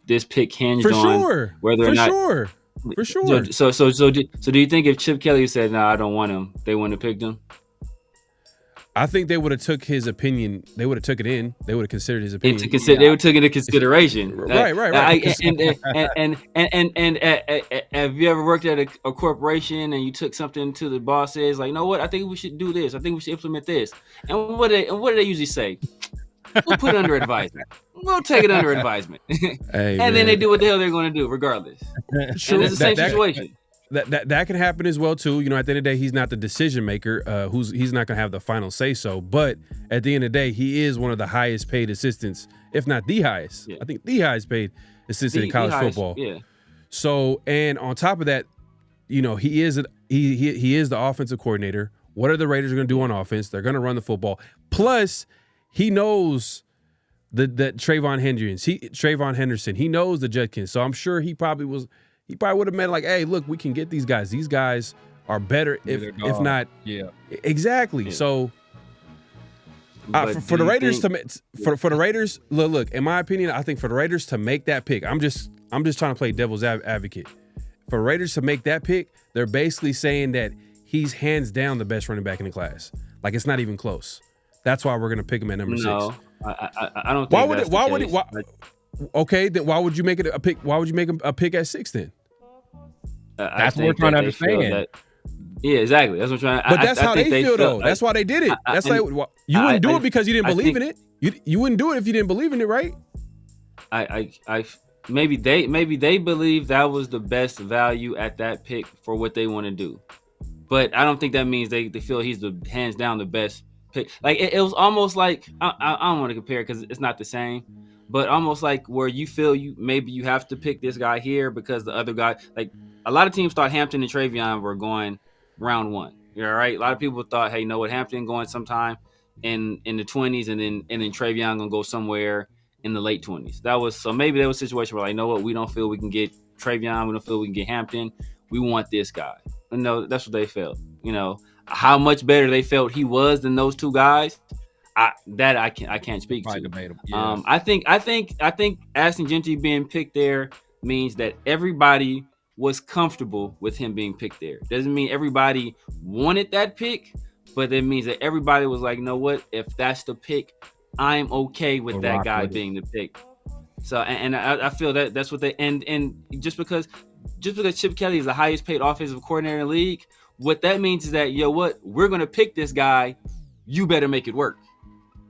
this pick hinged on whether or not? For sure. So do you think if Chip Kelly said, "No, I don't want him," they wouldn't have picked him? I think they would have took his opinion. They would have took it in. They would have considered his opinion. They would have taken into consideration. Right. And have you ever worked at a corporation and you took something to the bosses like, "You know what? I think we should do this. I think we should implement this." And what do they usually say? We'll put it under advisement. We'll take it under advisement. Then they do what the hell they're going to do, regardless. True. And it's the same situation. That can happen as well too. At the end of the day, he's not the decision maker. He's not going to have the final say so. But at the end of the day, he is one of the highest paid assistants, if not the highest. Yeah. I think the highest paid assistant in college football. Yeah. So, and on top of that, he is the offensive coordinator. What are the Raiders going to do on offense? They're going to run the football. Plus, he knows that Trayvon Henderson. He knows the Judkins. So I'm sure he probably would have meant like, hey, look, we can get these guys. These guys are better if not. Yeah. Exactly. Yeah. So for the Raiders for the Raiders, look, in my opinion, I think for the Raiders to make that pick, I'm just trying to play devil's advocate. For Raiders to make that pick, they're basically saying that he's hands down the best running back in the class. Like it's not even close. That's why we're gonna pick him at number 6. I don't think Okay, then why would you make it a pick? Why would you make him a pick at 6 then? That's what we're trying to understand. Yeah, exactly. That's what I'm trying. But that's how they feel, though. That's why they did it. You wouldn't do it because you didn't believe in it. You wouldn't do it if you didn't believe in it, right? Maybe they believe that was the best value at that pick for what they want to do, but I don't think that means they feel he's the hands down the best pick. Like it was almost like I don't want to compare because it's not the same, but almost like where you feel you have to pick this guy here because the other guy, like a lot of teams thought Hampton and Travion were going round 1. You're right. A lot of people thought, hey, you know what, Hampton going sometime in the 20s, and then Travion gonna go somewhere in the late 20s. So maybe there was a situation where like, you know what, we don't feel we can get Travion, we don't feel we can get Hampton. We want this guy. That's what they felt. How much better they felt he was than those two guys, I can't speak to. Debatable. Yeah. I think Ashton Genty being picked there means that everybody was comfortable with him being picked there. Doesn't mean everybody wanted that pick, but it means that everybody was like, you know what, if that's the pick, I'm okay with that guy being the pick. So and I feel that that's what they and just because Chip Kelly is the highest paid offensive coordinator in the league, what that means is that, we're going to pick this guy. You better make it work.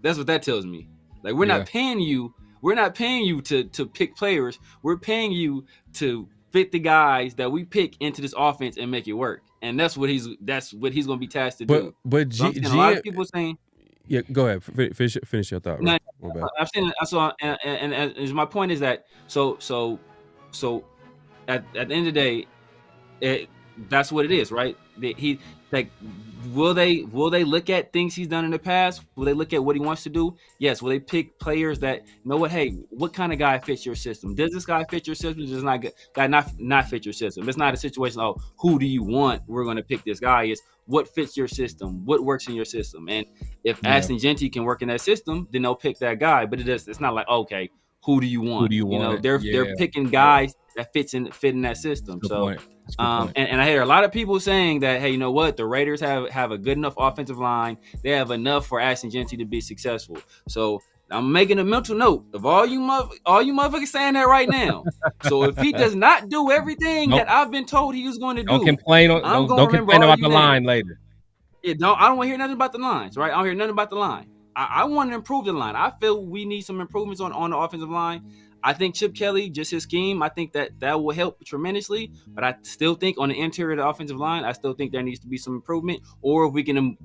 That's what that tells me. Like, we're not paying you. we're not paying you to pick players. We're paying you to fit the guys that we pick into this offense and make it work. And that's what he's going to be tasked to do. But So I'm seeing a lot of people saying, yeah, go ahead, finish your thought. no, Right? My bad. I've seen it. I saw, and my point is that so at the end of the day, that's what it is, right? Will they look at things he's done in the past? Will they look at what he wants to do? Yes. Will they pick players that know what? Hey, what kind of guy fits your system? Does this guy fit your system? Does not fit your system? It's not a situation. Oh, who do you want? We're going to pick this guy. It's what fits your system, what works in your system. And if Ashton Jeanty can work in that system, then they'll pick that guy. But it's not like, okay, who do you want? Who do you want? They're picking guys that fit in that system. So. And I hear a lot of people saying that, hey, you know what? The Raiders have a good enough offensive line. They have enough for Ashton Jeanty to be successful. So I'm making a mental note of all you motherfuckers saying that right now. So if he does not do everything that I've been told he was going to do, don't complain about the line later. I don't want to hear nothing about the lines, right? I don't hear nothing about the line. I want to improve the line. I feel we need some improvements on the offensive line. I think Chip Kelly, just his scheme, I think that will help tremendously. But I still think on the interior of the offensive line, I still think there needs to be some improvement. Or if we can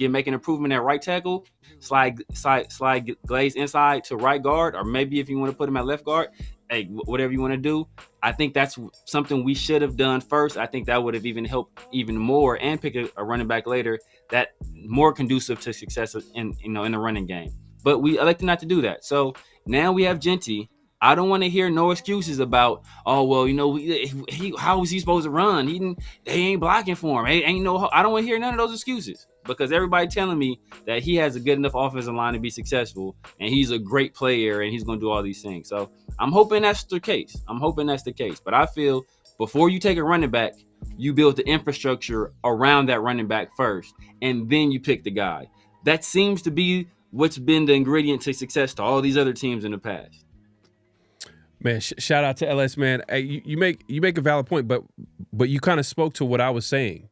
make an improvement at right tackle, slide Glaze inside to right guard, or maybe if you want to put him at left guard, hey, whatever you want to do. I think that's something we should have done first. I think that would have even helped even more, and pick a running back later that more conducive to success in the running game. But we elected not to do that. So now we have Jeanty. I don't want to hear no excuses about, oh, well, how was he supposed to run? They ain't blocking for him. I don't want to hear none of those excuses, because everybody telling me that he has a good enough offensive line to be successful, and he's a great player, and he's going to do all these things. So I'm hoping that's the case. But I feel before you take a running back, you build the infrastructure around that running back first, and then you pick the guy. That seems to be what's been the ingredient to success to all these other teams in the past. Man, shout out to LS, man. Hey, you make a valid point, but you kind of spoke to what I was saying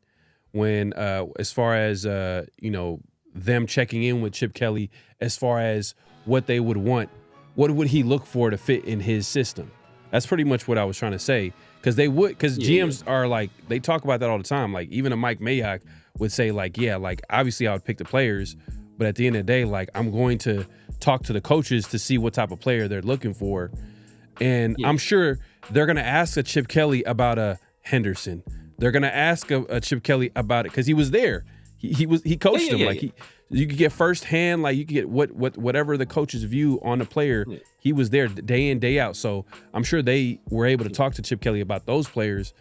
when, as far as them checking in with Chip Kelly, as far as what they would want, what would he look for to fit in his system? That's pretty much what I was trying to say, because GMs are like, they talk about that all the time. Like even a Mike Mayock would say like, yeah, like obviously I would pick the players, but at the end of the day, like I'm going to talk to the coaches to see what type of player they're looking for. And I'm sure they're going to ask a Chip Kelly about a Henderson. They're going to ask a Chip Kelly about it because he was there. He coached them. You could get firsthand, like you could get whatever the coach's view on the player. Yeah. He was there day in, day out. So I'm sure they were able to talk to Chip Kelly about those players.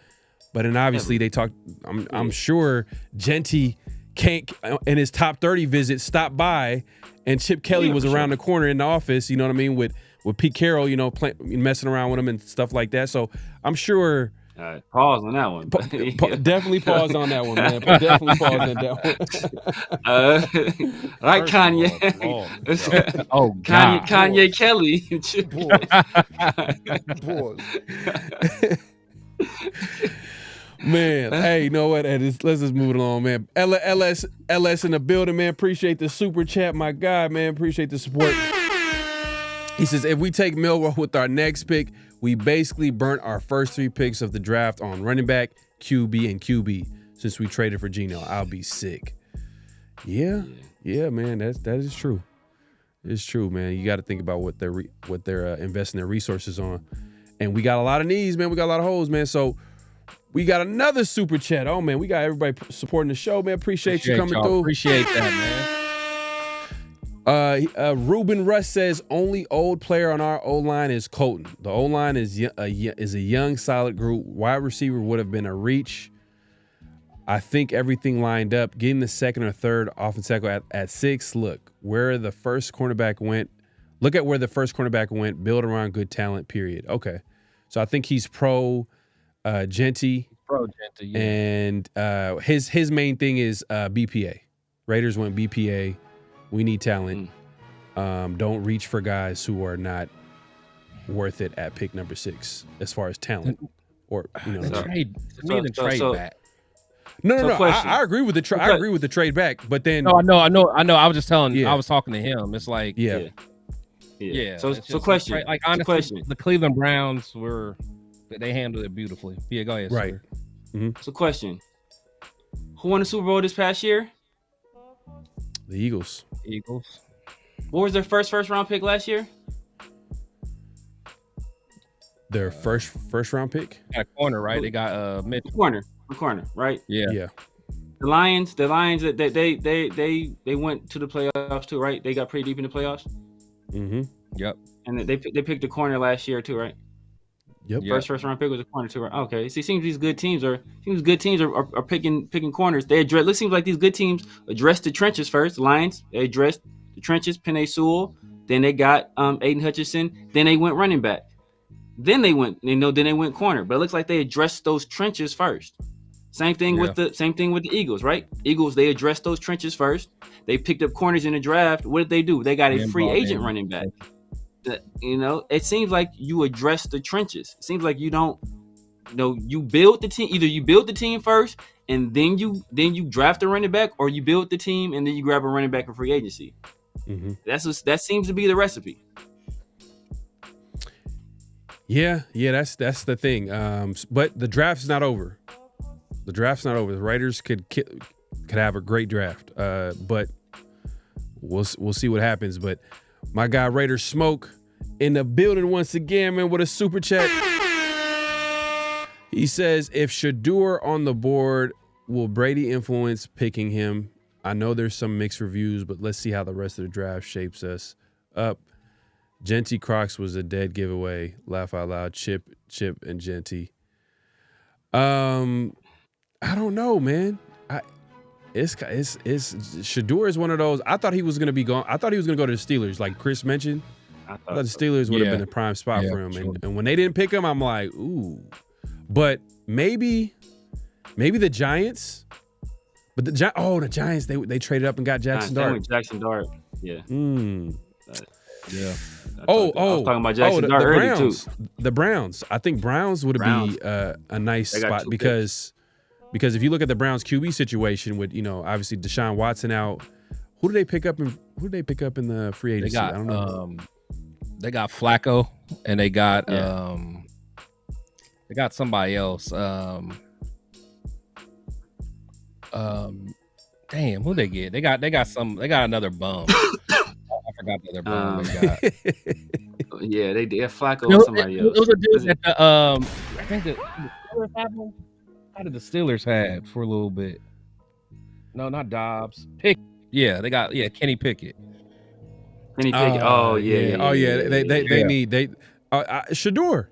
But then obviously they talked. I'm sure Jeanty can't in his top 30 visit stop by, and Chip Kelly was around the corner in the office. You know what I mean, with Pete Carroll, messing around with him and stuff like that. So I'm sure. Pause on that one. Definitely pause on that one, man. Definitely pause on that one. Like Kanye. Kanye Kelly. Man, hey, you know what? Let's just move it along, man. LS in the building, man. Appreciate the super chat, my guy, man. Appreciate the support. He says, if we take Milroe with our next pick, we basically burnt our first 3 picks of the draft on running back, QB, and QB since we traded for Geno. I'll be sick. Yeah, man. That is true. It's true, man. You got to think about what they're investing their resources on, and we got a lot of needs, man. We got a lot of holes, man. So we got another super chat. Oh man, we got everybody supporting the show, man. Appreciate you coming through. Appreciate that, man. Ruben Russ says only old player on our O-line is Colton. The O-line is a young, solid group. Wide receiver would have been a reach. I think everything lined up. Getting the second or third offensive tackle at 6. Look where the first cornerback went. Look at where the first cornerback went. Build around good talent. Period. Okay, so I think he's pro Jeanty. Pro Jeanty, yeah. And his main thing is BPA. Raiders went BPA. We need talent. Don't reach for guys who are not worth it at pick number 6 as far as talent. Or trade back. No. I agree with the trade. I agree with the trade back. But then I know. I was just telling. Yeah. I was talking to him. It's like Yeah. So it's just question. like So honestly, question. the Cleveland Browns they handled it beautifully. Yeah, go ahead. Right. Sir. So question. Who won the Super Bowl this past year? The Eagles. Eagles. What was their first round pick last year? Their first round pick. Got a corner, right? They got Mitch. Corner, right? Yeah. Yeah. The Lions that they went to the playoffs too, right? They got pretty deep in the playoffs. Mm-hmm. Yep. And they picked a corner last year too, right? Yep. First round pick was a corner too, right? Okay. See, it seems these good teams are picking corners. It seems like these good teams address the trenches first. Lions, they addressed the trenches, Penei Sewell. Then they got Aiden Hutchinson. Then they went running back. Then they went corner. But it looks like they addressed those trenches first. Same thing with the Eagles, right? Eagles, they addressed those trenches first. They picked up corners in the draft. What did they do? They got a free agent running back. It seems like you address the trenches. It seems like you don't. You build the team. Either you build the team first, and then you draft a running back, or you build the team and then you grab a running back in free agency. Mm-hmm. That seems to be the recipe. Yeah, that's the thing. But the draft's not over. The draft's not over. The Raiders could have a great draft. But we'll see what happens. But my guy Raiders Smoke in the building once again, man, with a super chat. He says, if Shedeur on the board, will Brady influence picking him? I know there's some mixed reviews, but let's see how the rest of the draft shapes us up. Genty Crocs was a dead giveaway. Laugh out loud. Chip, and Genty. I don't know, man. It's Shedeur is one of those. I thought he was gonna be gone. I thought he was gonna go to the Steelers, like Chris mentioned. I thought the Steelers would have been a prime spot for him. Sure. And when they didn't pick him, I'm like, ooh. But maybe the Giants. But the Giants, they traded up and got Jackson Dart. Jackson Dart, yeah. Yeah. I was talking about Jackson Dart earlier too. The Browns. I think Browns would be a nice spot because if you look at the Browns QB situation with obviously Deshaun Watson out, who do they pick up in the free agency? I don't know. They got Flacco and they got somebody else. Damn, who they get? They got another bum. I forgot the other bum they got. Yeah, they did Flacco and somebody else. It was a dude that I think the Steelers had him. How did the Steelers had for a little bit? No, not Dobbs. Pickett. Yeah, they got Kenny Pickett. Kenny Pickett. They need Shedeur.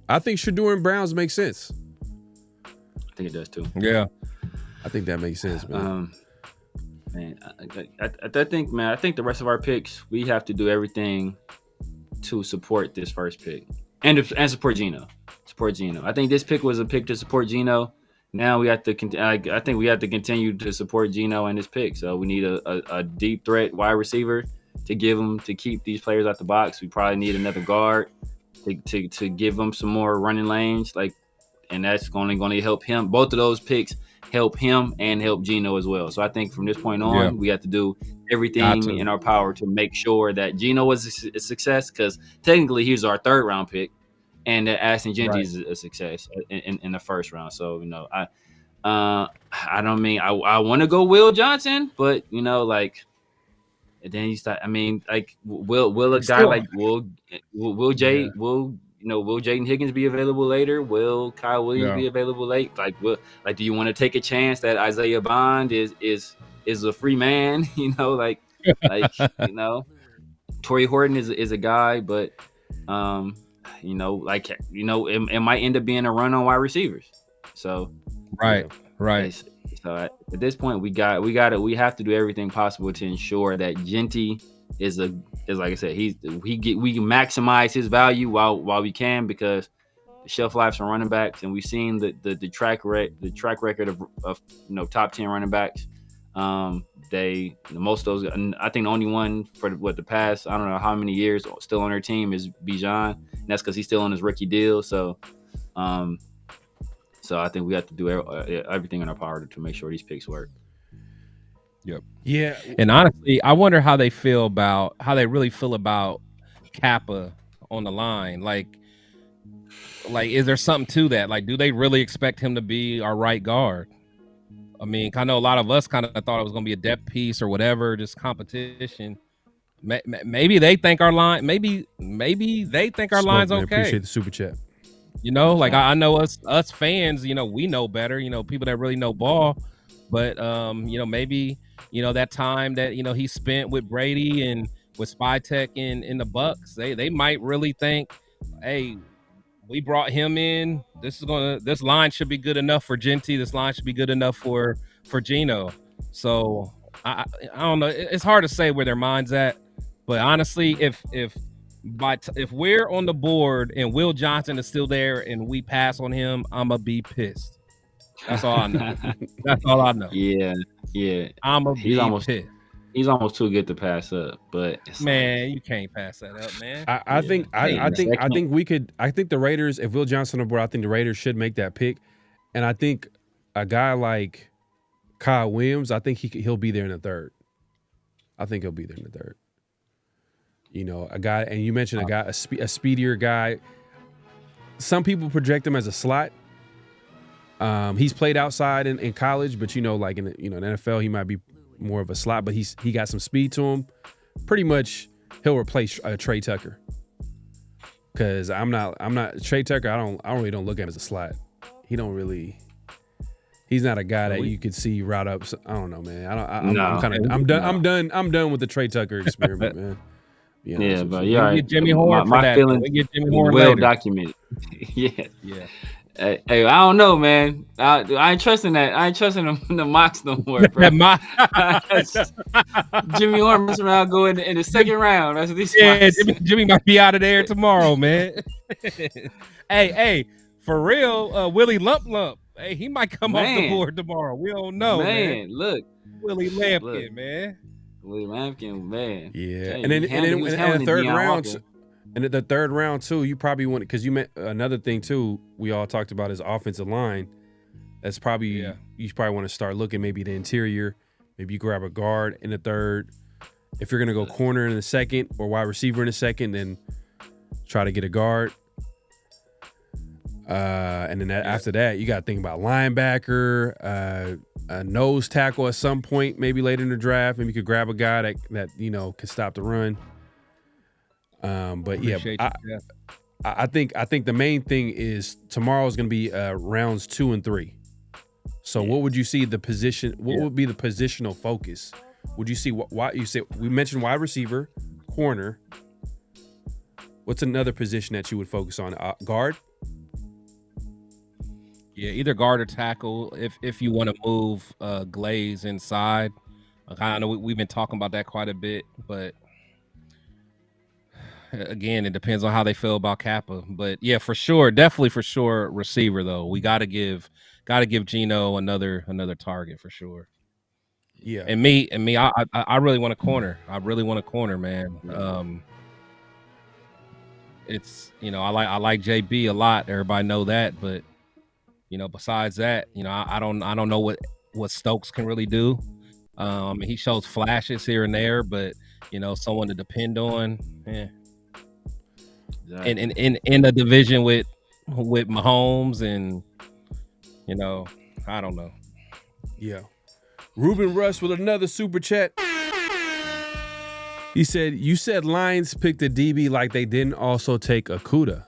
I think Shedeur and Browns make sense. I think it does too. Yeah, I think that makes sense, man. I think the rest of our picks, we have to do everything to support this first pick and support Geno. I think this pick was a pick to support Geno. Now we have to. I think we have to continue to support Geno and this pick. So we need a deep threat wide receiver to keep these players out the box. We probably need another guard to give them some more running lanes. And that's only going to help him. Both of those picks help him and help Geno as well. So I think from this point on, we have to do everything in our power to make sure that Geno was a success, because technically he's our third round pick, and that Ashton Genty is a success in the first round. So I don't mean I want to go Will Johnson, but and then you start. I mean, will a guy like Will Jaden Higgins be available later? Will Kyle Williams be available late? Do you want to take a chance that Isaiah Bond is a free man? Torrey Horton is a guy, but it might end up being a run on wide receivers. So right. So at this point, we have to do everything possible to ensure that Genty is like I said, we can maximize his value while we can, because the shelf lives on running backs, and we've seen the track record of top 10 running backs. Most of those, I think the only one for the past, I don't know how many years still on their team is Bijan, and that's because he's still on his rookie deal. So I think we have to do everything in our power to make sure these picks work. Yep. Yeah. And honestly, I wonder how they really feel about Kappa on the line. Like, is there something to that? Like, do they really expect him to be our right guard? I mean, I know a lot of us kind of thought it was going to be a depth piece or whatever, just competition. Maybe they think our line. Maybe they think our Smoke, line's man. okay. Appreciate the super chat. You know, like I know us fans. You know, we know better. You know, people that really know ball. But you know, maybe that time that he spent with Brady and with Spytek in the Bucks, they might really think, hey, we brought him in. This line should be good enough for Genty. This line should be good enough for Geno. So I don't know. It's hard to say where their mind's at. But honestly, if we're on the board and Will Johnson is still there and we pass on him, I'ma be pissed. That's all I know. That's all I know. Yeah. I'ma be pissed. He's almost too good to pass up, but man, you can't pass that up, man. I think the Raiders, if Will Johnson on board, I think the Raiders should make that pick, and I think a guy like Kyle Williams, I think he'll be there in the third. I think he'll be there in the third. You know, a guy, and you mentioned a speedier guy. Some people project him as a slot. He's played outside in college, but like in the NFL, he might be more of a slot. But he got some speed to him. Pretty much, he'll replace Trey Tucker. Because I'm not Trey Tucker. I really don't look at him as a slot. He's not a guy that you could see route up. I don't know, man. I'm done with the Trey Tucker experiment, man. Yeah, but we get Jimmy Horn for that. We get Jimmy Horn well later. Documented. Yeah. Hey, I don't know, man. I ain't trusting that. I ain't trusting the mocks no more, bro. Jimmy Horn messing around going in the second round. That's what these Jimmy might be out of there tomorrow, man. hey, for real, Willie Lump. Hey, he might come off the board tomorrow. We don't know, man. Look, Willie Lampkin, man. Willie Lampkin, man. Yeah, and then in the third round. And at the third round too, you probably want, because you meant another thing too. We all talked about his offensive line. That's probably you probably want to start looking maybe the interior. Maybe you grab a guard in the third. If you're gonna go corner in the second or wide receiver in the second, then try to get a guard. And then after that, you got to think about linebacker, a nose tackle at some point, maybe later in the draft. Maybe you could grab a guy that can stop the run. But I think the main thing is tomorrow is going to be rounds 2 and 3. So what would you see the position? What would be the positional focus? Would you see what you said? We mentioned wide receiver, corner. What's another position that you would focus on? Guard. Yeah, either guard or tackle. If you want to move Glaze inside, I know we've been talking about that quite a bit, but. Again, it depends on how they feel about Kappa, but yeah, definitely for sure, receiver though. We got to give Geno another target for sure. Yeah, and me, I really want a corner. I really want a corner, man. It's I like JB a lot. Everybody know that, but besides that, I don't know what Stokes can really do. He shows flashes here and there, but someone to depend on. Yeah. In a division with Mahomes and I don't know. Yeah. Ruben Rush with another super chat. He said, "You said Lions picked a DB like they didn't also take Okudah.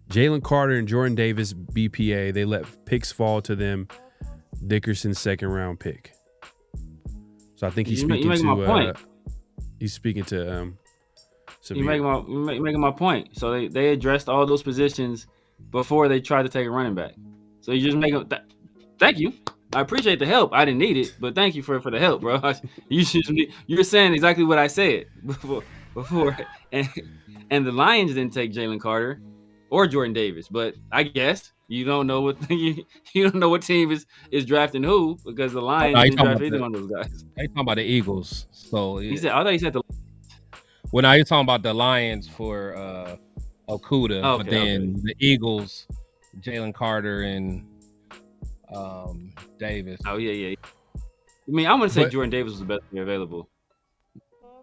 Jalen Carter and Jordan Davis BPA. They let picks fall to them. Dickerson's second round pick." So I think he's speaking to. He's speaking to. You making my point. So they addressed all those positions before they tried to take a running back. So you just make them. Thank you. I appreciate the help. I didn't need it, but thank you for the help, bro. You're saying exactly what I said before. And the Lions didn't take Jalen Carter or Jordan Davis, but I guess you don't know what you don't know what team is drafting who, because the Lions didn't draft either one of those guys. They talking about the Eagles. So I thought he said the. Well, now you're talking about the Lions for Okudah, but then the Eagles, Jalen Carter and Davis. Oh yeah. I mean, I'm gonna say Jordan Davis was the best player available.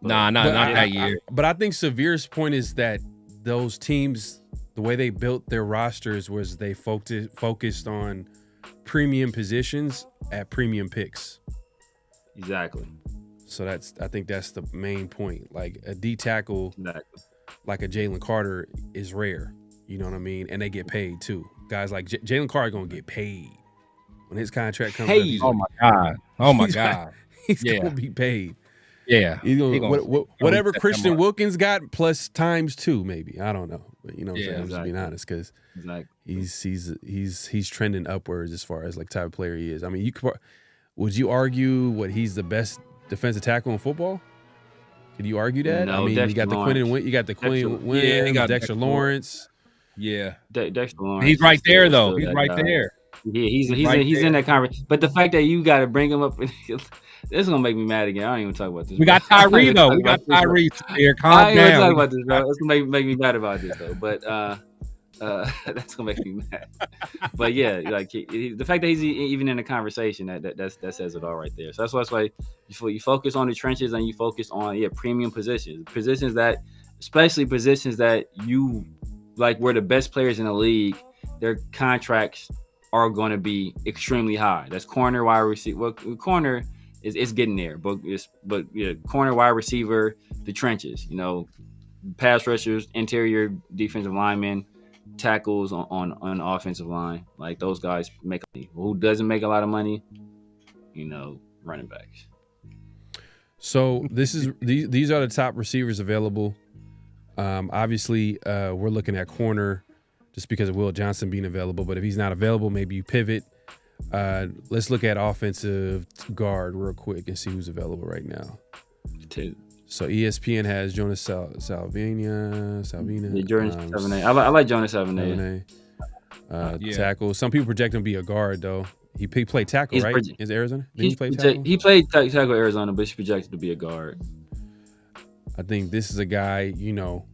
Not that year. But I think Severe's point is that those teams, the way they built their rosters was they focused on premium positions at premium picks. Exactly. So I think that's the main point. Like a D tackle, Exactly. like a Jalen Carter is rare. You know what I mean? And they get paid too. Guys like Jalen Carter gonna get paid when his contract comes up. Oh my God. He's gonna be paid. Yeah. He's gonna, whatever Christian Wilkins got plus times 2 maybe. I don't know, but you know what I'm saying? I'm just being honest because he's trending upwards as far as like type of player he is. I mean, would you argue he's the best defensive tackle in football? Could you argue that? No, I mean, you got the Quinn Williams, you got Dexter Lawrence. Yeah, Dexter Lawrence. He's right there though. He's right there. Yeah, he's in that conversation. But the fact that you got to bring him up, this is gonna make me mad again. I don't even talk about this. We got Tyree though. We got Tyree here. Calm down. I ain't talk about this, bro. It's gonna make me mad about this though. But that's gonna make me mad. But yeah, like the fact that he's even in the conversation, that says it all right there. So that's why you focus on the trenches and you focus on premium positions that, especially positions that you like, where the best players in the league, their contracts are going to be extremely high. That's corner, wide receiver. Well, corner is getting there, but corner, wide receiver, the trenches. You know, pass rushers, interior defensive linemen, tackles on the offensive line. Like those guys make money. Who doesn't make a lot of money? You know, running backs. So these are the top receivers available. Obviously, we're looking at corner just because of Will Johnson being available. But if he's not available, maybe you pivot. Let's look at offensive guard real quick and see who's available right now. So ESPN has Jonas Salvina. Yeah, Jonas Salvina. I like Jonas Salvina. Tackle. Some people project him to be a guard though. He played tackle, right? In Arizona? He played tackle? He played tackle Arizona, but he's projected to be a guard. I think this is a guy, you know,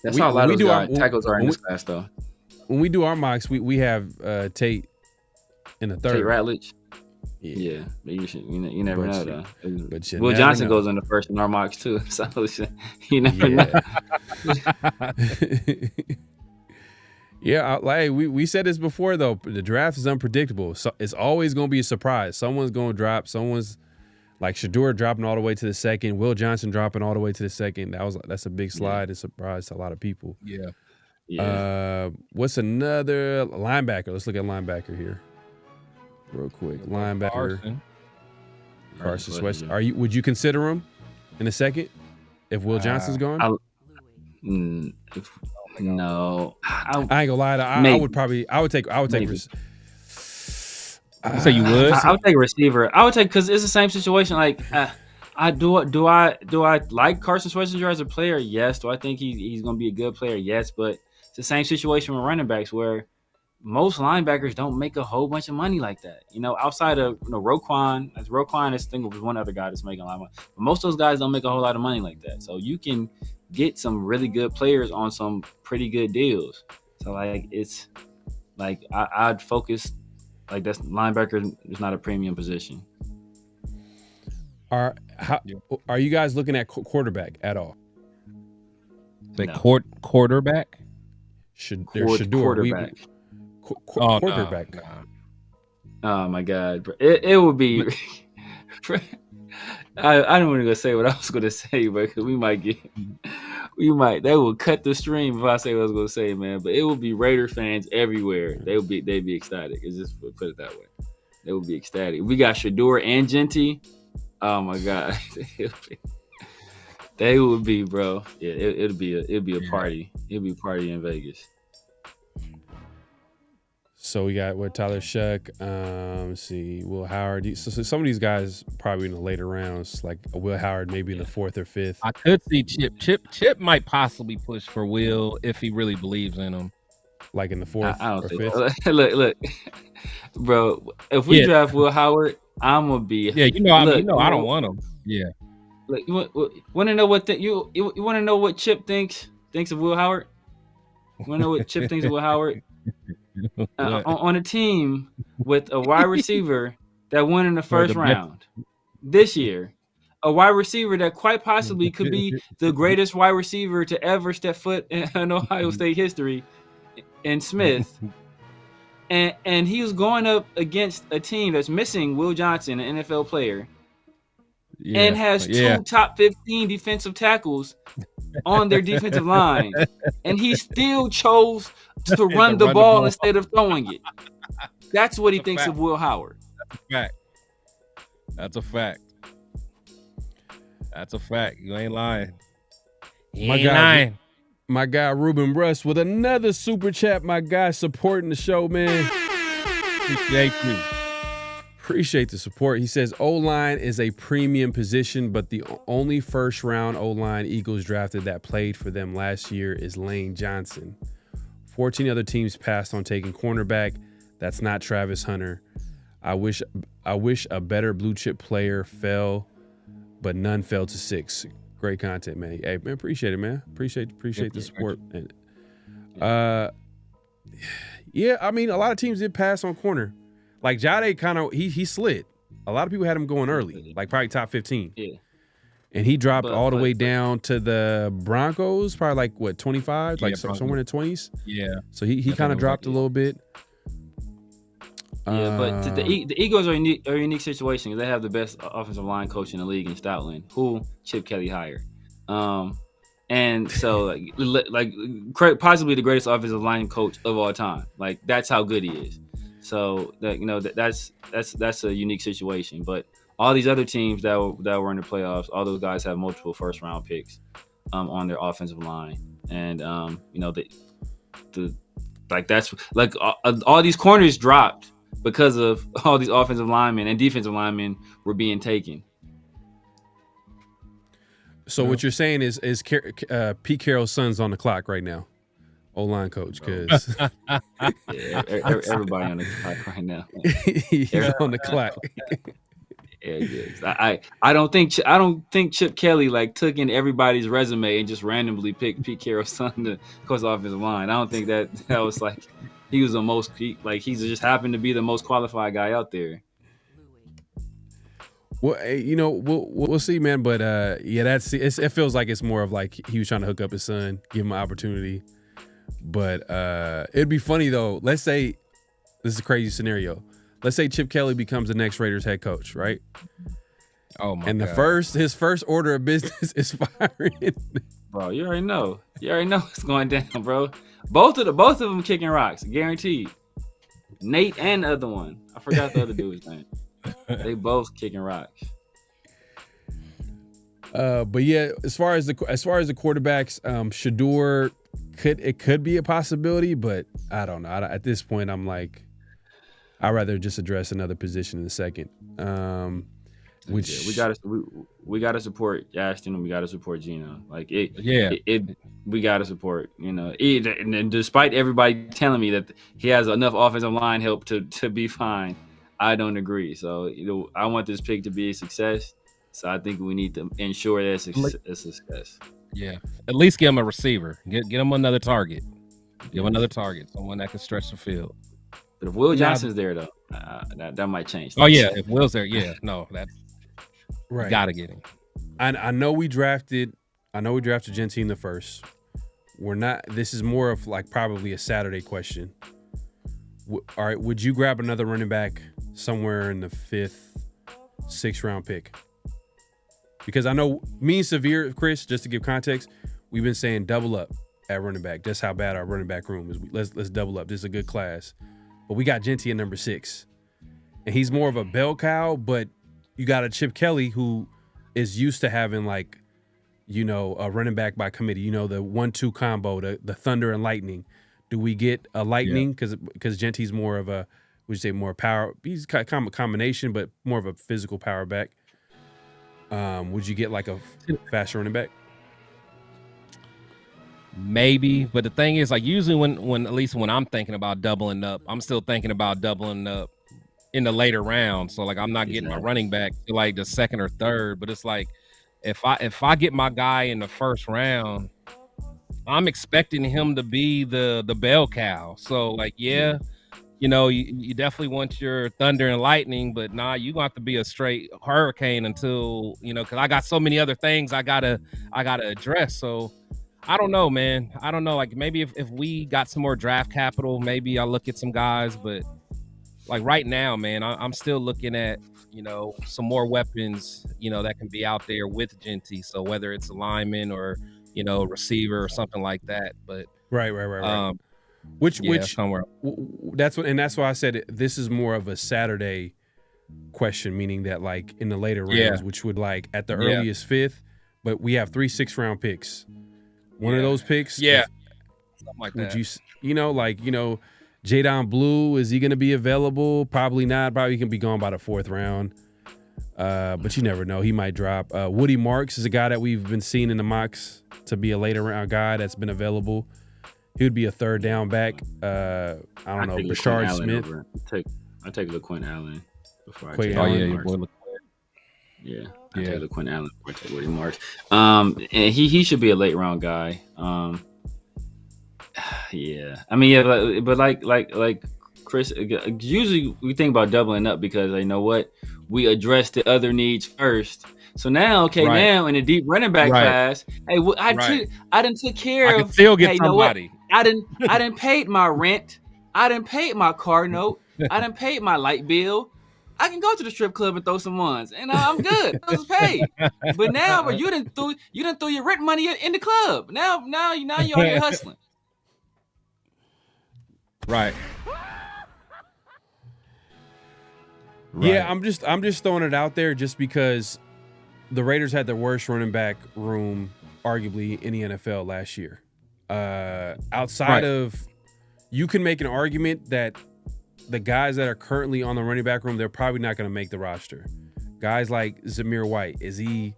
that's how a lot of tackles are in this class, though. When we do our mocks, we have Tate in the third. Tate Ratledge. Yeah, but you never know though. But Will Johnson goes in the first in our mocks too, so you never know. Yeah, like we said this before though. The draft is unpredictable, so it's always going to be a surprise. Someone's going to drop. Someone's like Shedeur dropping all the way to the second. Will Johnson dropping all the way to the second. That's a big slide and surprise to a lot of people. Yeah. What's another linebacker? Let's look at linebacker here, real quick. Linebacker. Carson Wentz. Would you consider him in a second if Will Johnson's gone? No, I ain't gonna lie. I would take. So you would? I would take a receiver. I would take, because it's the same situation. Like, do I like Carson Schwarzenegger as a player? Yes. Do I think he's gonna be a good player? Yes. But it's the same situation with running backs where most linebackers don't make a whole bunch of money like that. You know, outside of Roquan. Roquan is thinking of one other guy that's making a lot of money. But most of those guys don't make a whole lot of money like that. So you can get some really good players on some pretty good deals. So like it's like I'd focus, like that's linebacker is not a premium position. Are you guys looking at quarterback at all? Quarterback? Quarterback. Quarterback. No. Oh my God, bro. It would be. I don't want to go say what I was going to say, but that will cut the stream if I say what I was going to say, man. But it will be Raider fans everywhere. They'd be ecstatic. It's just put it that way. They would be ecstatic. We got Shedeur and Genty. Oh my God, they would be, bro. Yeah, it'd be a party. It'd be a party in Vegas. So we got Tyler Shuck, let's see, Will Howard. So some of these guys probably in the later rounds, like Will Howard maybe in the 4th or 5th. I could see Chip might possibly push for Will if he really believes in him. Like in the 4th I don't or think 5th. So. Look, bro. If we draft Will Howard, I'm gonna be. Yeah, I don't want him. Yeah. Look, you want to know what you want to know what Chip thinks of Will Howard? You want to know what Chip thinks of Will Howard? On a team with a wide receiver that won in the first round this year, a wide receiver that quite possibly could be the greatest wide receiver to ever step foot in Ohio State history, in Smith. And he was going up against a team that's missing Will Johnson, an NFL player, and has two top 15 defensive tackles on their defensive line. And he still chose to run the ball instead of throwing it. That's what he thinks of Will Howard. That's a fact. That's a fact. You ain't lying. My guy Ruben Russ with another super chat. My guy supporting the show, man. Appreciate the support. He says O-line is a premium position, but the only first-round O-line Eagles drafted that played for them last year is Lane Johnson. 14 other teams passed on taking cornerback. That's not Travis Hunter. I wish a better blue chip player fell, but none fell to 6. Great content, man. Hey, man, appreciate it, man. Appreciate the support. And yeah, I mean, a lot of teams did pass on corner. Like Jade kind of he slid. A lot of people had him going early, like probably top 15. Yeah. And he dropped all the way down to the Broncos, probably like what, 25, like somewhere in the 20s. Yeah. So he kind of dropped a little bit. Yeah, but the Eagles are a unique situation because they have the best offensive line coach in the league in Stoutland, who Chip Kelly hired. And so like possibly the greatest offensive line coach of all time. Like that's how good he is. So that that's a unique situation. But all these other teams that were in the playoffs, all those guys have multiple first round picks on their offensive line, and that's like all these corners dropped because of all these offensive linemen and defensive linemen were being taken. So what you're saying is Pete Carroll's son's on the clock right now, O-line coach, because everybody on the clock right now. He's on the clock. I don't think Chip Kelly like took in everybody's resume and just randomly picked Pete Carroll's son to coach offensive line. I don't think that was like he was he just happened to be the most qualified guy out there. Well, we'll see, man. But it feels like it's more of like he was trying to hook up his son, give him an opportunity. But it'd be funny though. Let's say this is a crazy scenario. Let's say Chip Kelly becomes the next Raiders head coach, right? Oh my! And God. his first order of business is firing. Bro, you already know. What's going down, bro. Both of them kicking rocks, guaranteed. Nate and the other one, I forgot the other dude's name. They both kicking rocks. But yeah, as far as the quarterbacks, Shador could be a possibility, but I don't know. At this point, I'm like, I'd rather just address another position in a second. Which we gotta support Ashton and we gotta support Gino. Like we gotta support. And despite everybody telling me that he has enough offensive line help to be fine, I don't agree. So I want this pick to be a success. So I think we need to ensure that it's a success. Yeah, at least give him a receiver. Get him another target. Give him another target. Someone that can stretch the field. But if Will Johnson's there, though, that might change. Oh yeah, if Will's there, that's right. You gotta get him. I know we drafted Gentine the first. We're not. This is more of like probably a Saturday question. All right, would you grab another running back somewhere in the 5th, 6th round pick? Because I know me and Severe, Chris, just to give context, we've been saying double up at running back. That's how bad our running back room is. Let's double up. This is a good class. But we got Gentine at number 6. And he's more of a bell cow, but you got a Chip Kelly who is used to having like, a running back by committee, the 1-2 combo, the thunder and lightning. Do we get a lightning? Because Gentine's more of a, would you say more power? He's kind of a combination, but more of a physical power back. Would you get like a faster running back? Maybe, but the thing is, like usually when at least when I'm thinking about doubling up, I'm still thinking about doubling up in the later rounds. So like I'm not getting my running back to like the 2nd or 3rd, but it's like if I get my guy in the 1st round, I'm expecting him to be the bell cow. So like you definitely want your thunder and lightning, but nah, you gonna have to be a straight hurricane until because I got so many other things I gotta address. So I don't know, man. I don't know. Like maybe if we got some more draft capital, maybe I'll look at some guys. But like right now, man, I'm still looking at some more weapons that can be out there with Genty. So whether it's a lineman or receiver or something like that. But Right. Which somewhere. That's why I said this is more of a Saturday question, meaning that like in the later rounds, which would like at the earliest 5th, but we have 3 6th-round picks. One of those picks, something like would that. Jadon Blue, is he going to be available? Probably not. Probably can be gone by the 4th round. But you never know. He might drop. Woody Marks is a guy that we've been seeing in the mocks to be a later round guy that's been available. He would be a 3rd down back. I don't know. Rashard Smith. I take LaQuint Allen before I Quay take Allen. Woody Marks. I take LaQuint Allen before I take Woody Marks. And he should be a late round guy. I mean, but like Chris, usually we think about doubling up because you know what, we address the other needs first. So now, now in the deep running back class, hey, I done took care I of. can still get somebody. You know what? I done paid my rent. I done paid my car note. I done paid my light bill. I can go to the strip club and throw some ones, and I'm good. Those is paid. But now, you done threw your rent money in the club. Now you're out here hustling. Right. Yeah, I'm just throwing it out there just because the Raiders had the worst running back room arguably in the NFL last year. Outside of, you can make an argument that the guys that are currently on the running back room, they're probably not going to make the roster. Guys like Zamir White, is he,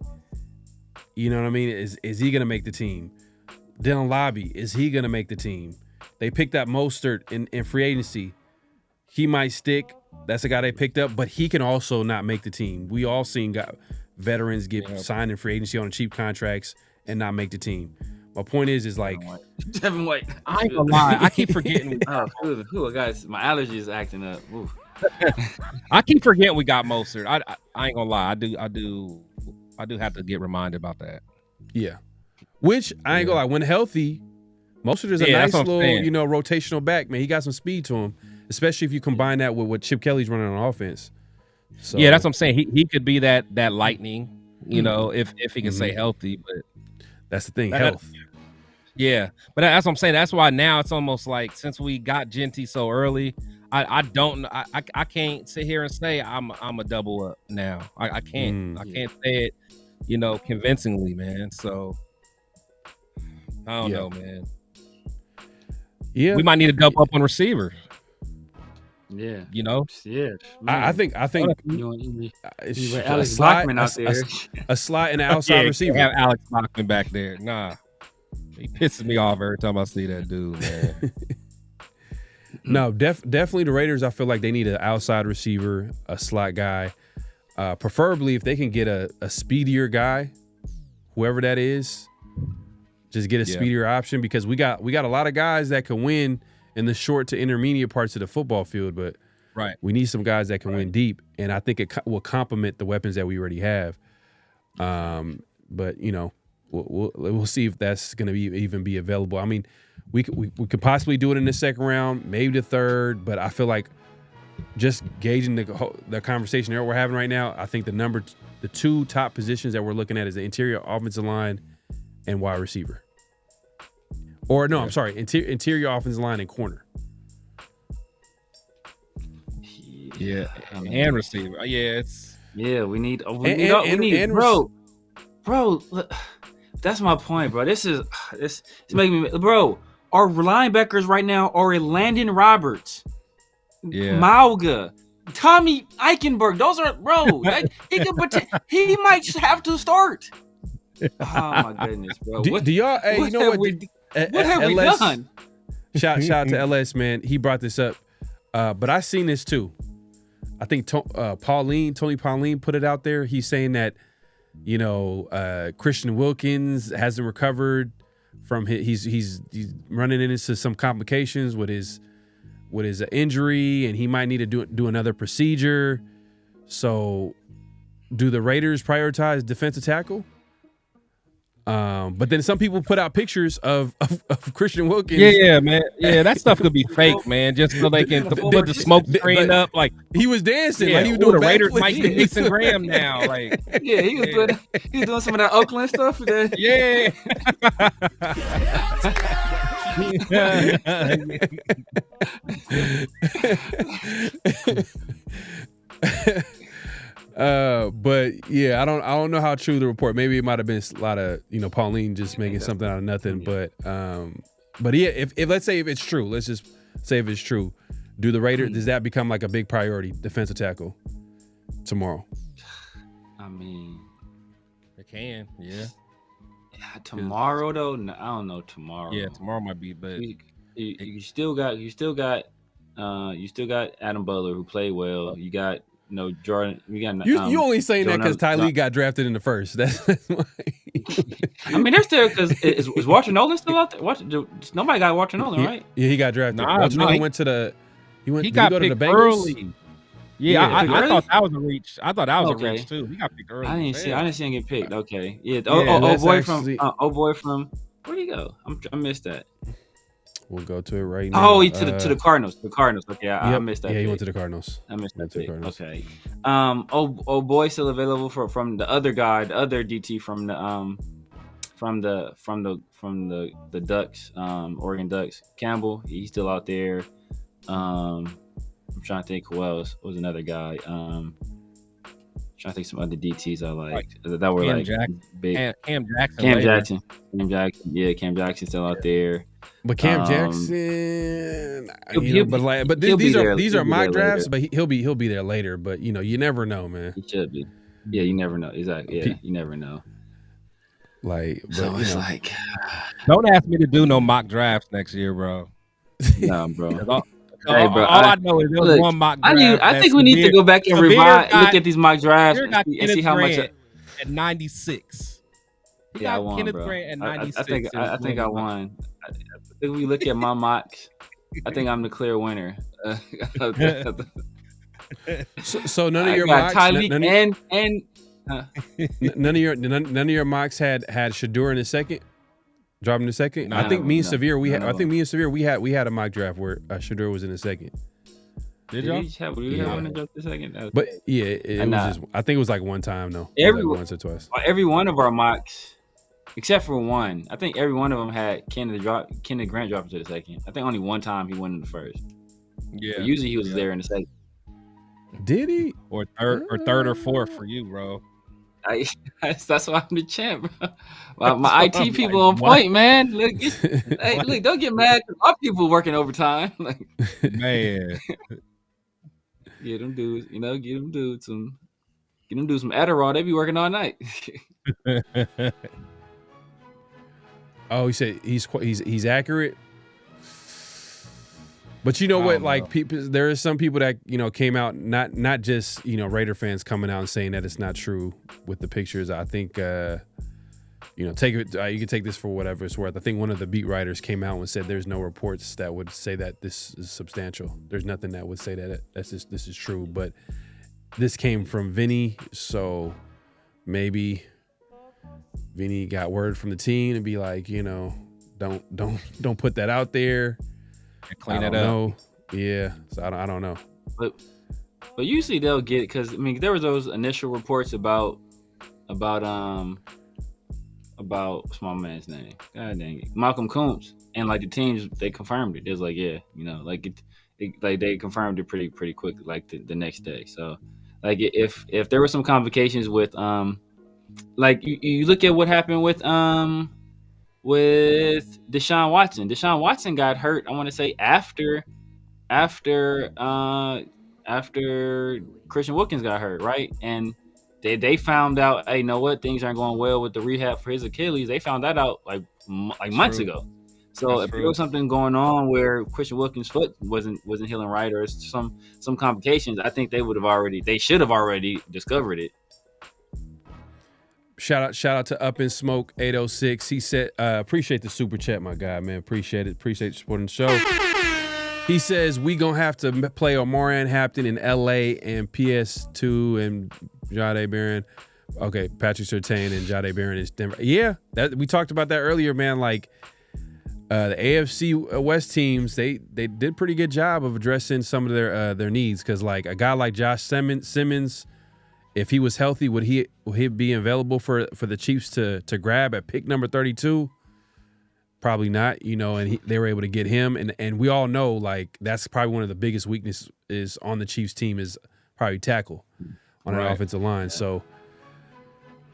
you know what I mean? Is he going to make the team? Dylan Lobby, is he going to make the team? They picked up Mostert in free agency. He might stick. That's a guy they picked up, but he can also not make the team. We all seen veterans get signed in free agency on cheap contracts and not make the team. My point is like Devin White. I ain't gonna lie. I keep forgetting. Guys, my allergy is acting up. I keep forgetting we got Mostert. I ain't gonna lie. I do have to get reminded about that. Yeah. Which I ain't gonna lie. When healthy, Mostert is a nice little, rotational back, man. He got some speed to him, especially if you combine that with what Chip Kelly's running on offense. So, yeah, that's what I'm saying. He could be that lightning, if he can stay healthy. But that's the thing, health. Yeah, but that's what I'm saying. That's why now it's almost like since we got Genty so early, I can't sit here and say I'm a double up now. I can't. I can't say it, convincingly, man. So I don't know, man. Yeah, we might need to double up on receiver. Yeah, Yeah. I think Alex Blackman out there, a slot and an outside receiver. Have Alex Blackman back there. Nah, he pisses me off every time I see that dude, man. No, definitely the Raiders. I feel like they need an outside receiver, a slot guy, preferably if they can get a speedier guy, whoever that is. Just get a speedier option because we got a lot of guys that can win in the short to intermediate parts of the football field, but we need some guys that can win deep, and I think it will complement the weapons that we already have. But we'll see if that's going to even be available. I mean, we could possibly do it in the 2nd round, maybe the 3rd, but I feel like just gauging the conversation that we're having right now, I think the 2 top positions that we're looking at is the interior offensive line and wide receiver. Or no, I'm sorry, interior offensive line and corner. Yeah, and receiver. We need bro. Look, that's my point, bro. This making me, bro. Our linebackers right now are Landon Roberts, Mauga, Tommy Eichenberg. Those are he might have to start. Oh my goodness, bro. Do y'all? Hey, you know what? What have we done? Shout out to LS, man. He brought this up, but I seen this too. I think Tony Pauline put it out there. He's saying that Christian Wilkins hasn't recovered from he's running into some complications with with his injury, and he might need to do another procedure. So, do the Raiders prioritize defensive tackle? But then some people put out pictures of Christian Wilkins. Yeah, man. Yeah, that stuff could be fake, man, just so they can put the smoke screen up. Like he was dancing, yeah, like he was the doing Raiders backflips. might be Mason Graham now. Like Yeah, he was doing some of that Oakland stuff. yeah. But yeah, I don't know how true the report. Maybe it might have been a lot of Pauline just making something out of nothing. But yeah, if let's say if it's true, let's just say if it's true, do the Raiders, does that become like a big priority, defensive tackle tomorrow? I mean, It can, yeah. Tomorrow though, no, I don't know tomorrow. Yeah, tomorrow might be, but you still got Adam Butler who played well. You got Jordan. You got You only saying that Jordan- because Tylee got drafted in the first. That's why. I mean, they're still because is Walter Nolan still out there? Nobody got Walter Nolan, right? Yeah, he got drafted. Walter Nolan went to the. He he got go to the picked Bengals? early. Yeah, I really? thought that was a reach. I thought that was Okay. a reach too. He got picked early. I didn't see him get picked. Okay, yeah. let's Boy actually- from where'd he go? I missed that. We'll go to it right now. Oh, he to the Cardinals. The Cardinals. Okay, I Yep. missed that. Yeah, he pick. went to the Cardinals. I missed Went that to the pick. Cardinals. Okay. Oh boy, still available from the other guy, the other DT from the Ducks, Oregon Ducks. Campbell, he's still out there. I'm trying to think who else was another guy. Trying to think some other DTs I liked that were Cam like Jackson. big. Cam Jackson. Cam later. Jackson. Yeah, Cam Jackson's still out there. But Cam Um, Jackson, he'll but be these there- are he'll be mock there drafts, later. but he'll be there later. But you never know, man. He should be. Yeah, you never know. Exactly. Yeah, you never know. Like, but, So it's like, Don't ask me to do no mock drafts next year, bro. nah, bro. All, bro, all I know is there was look, one mock I draft. think we need to go back and Severe revive, got- look at these mock drafts Severe got and see Kenneth how much. Grant at 96. He Yeah, I got won, Kenneth bro. Grant at I 96. think I won. I think we look at my mocks. I think I'm the clear winner. so none of I your got mocks, Tyreek none of your mocks had Shador in the second. Drop him in the second. No, I think me and no, Severe we had. none I of think me and Severe we had a mock draft where Shador was in the second. Did y'all? Did we Yeah. have one in just a second? But yeah, it was Nah. just. I think it was like one time though. It was Every- like once or twice. Every one of our mocks, except for one, I think every one of them had Kenneth Grant drop into the second. I think only one time he went in the first. Yeah. But usually he was there in the second. Did he? Or third or fourth for you, bro. That's why I'm the champ, bro. My IT people on point, man. Look, look, don't get mad because our people working overtime. Like, Man. yeah, them dudes, get them dudes some Adderall. They be working all night. Oh, he said he's accurate. But you know I what? don't Like know. people, there are some people that came out not just Raider fans coming out and saying that it's not true with the pictures. I think take it. You can take this for whatever it's worth. I think one of the beat writers came out and said there's no reports that would say that this is substantial. There's nothing that would say that this is true. But this came from Vinny, so maybe Vinny got word from the team and be like, don't put that out there. Clean I it don't up. know. Yeah, so I don't know. But usually they'll get it because there was those initial reports about what's my man's name? God dang it, Malcolm Combs, and like the teams they confirmed it. It was like like they confirmed it pretty quick, like the next day. So like if there were some complications with like you look at what happened with Deshaun Watson. Deshaun Watson got hurt, I want to say after Christian Wilkins got hurt, right? And they found out, hey, you know what? Things aren't going well with the rehab for his Achilles. They found that out like months ago. So That's if there true. was something going on where Christian Wilkins' foot wasn't healing right, or some complications, I think they should have already discovered it. Shout out to Up in Smoke 806. He said, appreciate the super chat, my guy, man. Appreciate it. Appreciate you supporting the show. He says we gonna have to play Omarion Hampton in L.A. and PS2 and Jade Barron. Okay, Patrick Surtain and Jade Barron is Denver. Yeah, we talked about that earlier, man. Like the AFC West teams, they did pretty good job of addressing some of their needs. Because like a guy like Josh Simmons, if he was healthy, would he be available for the Chiefs to grab at pick number 32? Probably not, and they were able to get him. And we all know, like, that's probably one of the biggest weaknesses is on the Chiefs team is probably tackle on an offensive line. So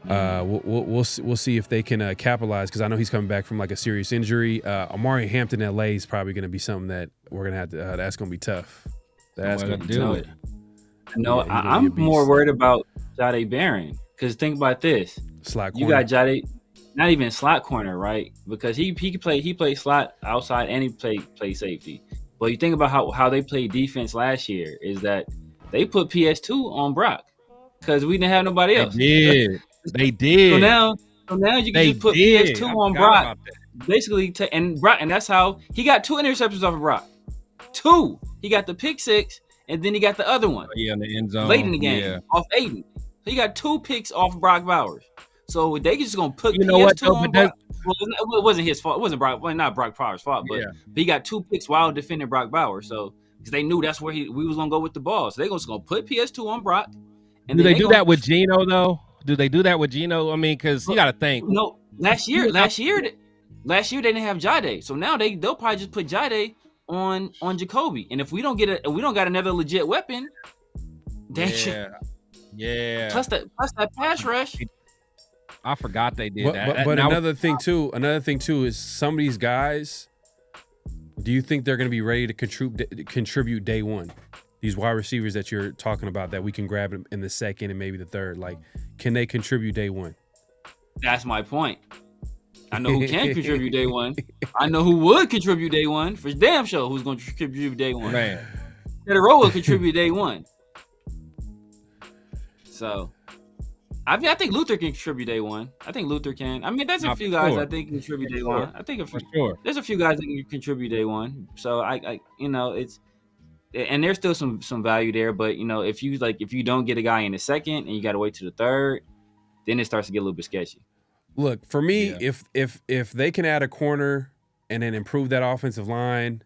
we'll see if they can capitalize, because I know he's coming back from like a serious injury. Omari Hampton LA is probably going to be something that we're going to have to that's going to be tough. That's going to be tough. No, yeah, I'm more worried about Jade Barron, because think about this. Slot corner. You got Jade, not even slot corner, right? Because he played slot outside and he played safety. But you think about how they played defense last year is that they put PS2 on Brock because we didn't have nobody else. They did. So now you can just put PS2 on Brock. Basically, and that's how he got 2 interceptions off of Brock. 2. He got the pick 6, and then he got the other one. In the end zone. Late in the game, off Aiden. So he got 2 picks off Brock Bowers. So they just gonna put PS2 on Brock. Well, it wasn't his fault. It wasn't not Brock Bowers' fault, but he got 2 picks while defending Brock Bowers. So because they knew that's where we was gonna go with the ball. So they just gonna put PS2 on Brock. And do they do that with Geno though? Do they do that with Geno? I mean, because you got to think. No, last year they didn't have Jade. So now they'll probably just put Jade on Jacoby. And if we don't got another legit weapon, yeah. Plus that pass rush. I forgot they did that. But another thing too is some of these guys. Do you think they're going to be ready to contribute day one? These wide receivers that you're talking about that we can grab in the second and maybe the third, like, can they contribute day one? That's my point. I know who can contribute day one. I know who would contribute day one for damn sure. Who's going to contribute day one? Man, Federer will contribute day one. So, I think Luther can contribute day one. I think Luther can. I mean, there's a few guys I think can contribute day one. I think there's a few guys that can contribute day one. So I it's. And there's still some value there, but if you don't get a guy in the second and you got to wait to the third, then it starts to get a little bit sketchy. Look, for me, if they can add a corner and then improve that offensive line,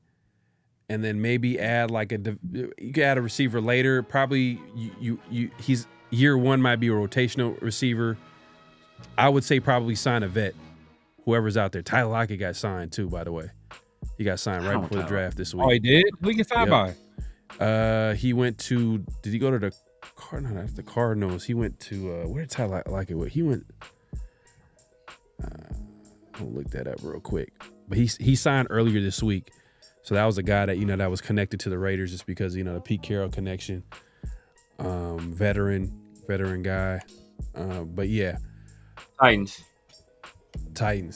and then maybe add you can add a receiver later. Probably he's year one might be a rotational receiver. I would say probably sign a vet, whoever's out there. Tyler Lockett got signed too, by the way. He got signed right before the draft this week. Oh, he did? Who he get signed by? He went to. Did he go to the Cardinals? Not the Cardinals. He went to. Where did Tyler Lockett? He went. I'll look that up real quick. But he signed earlier this week, so that was a guy that that was connected to the Raiders just because the Pete Carroll connection. Veteran guy. But yeah. Titans.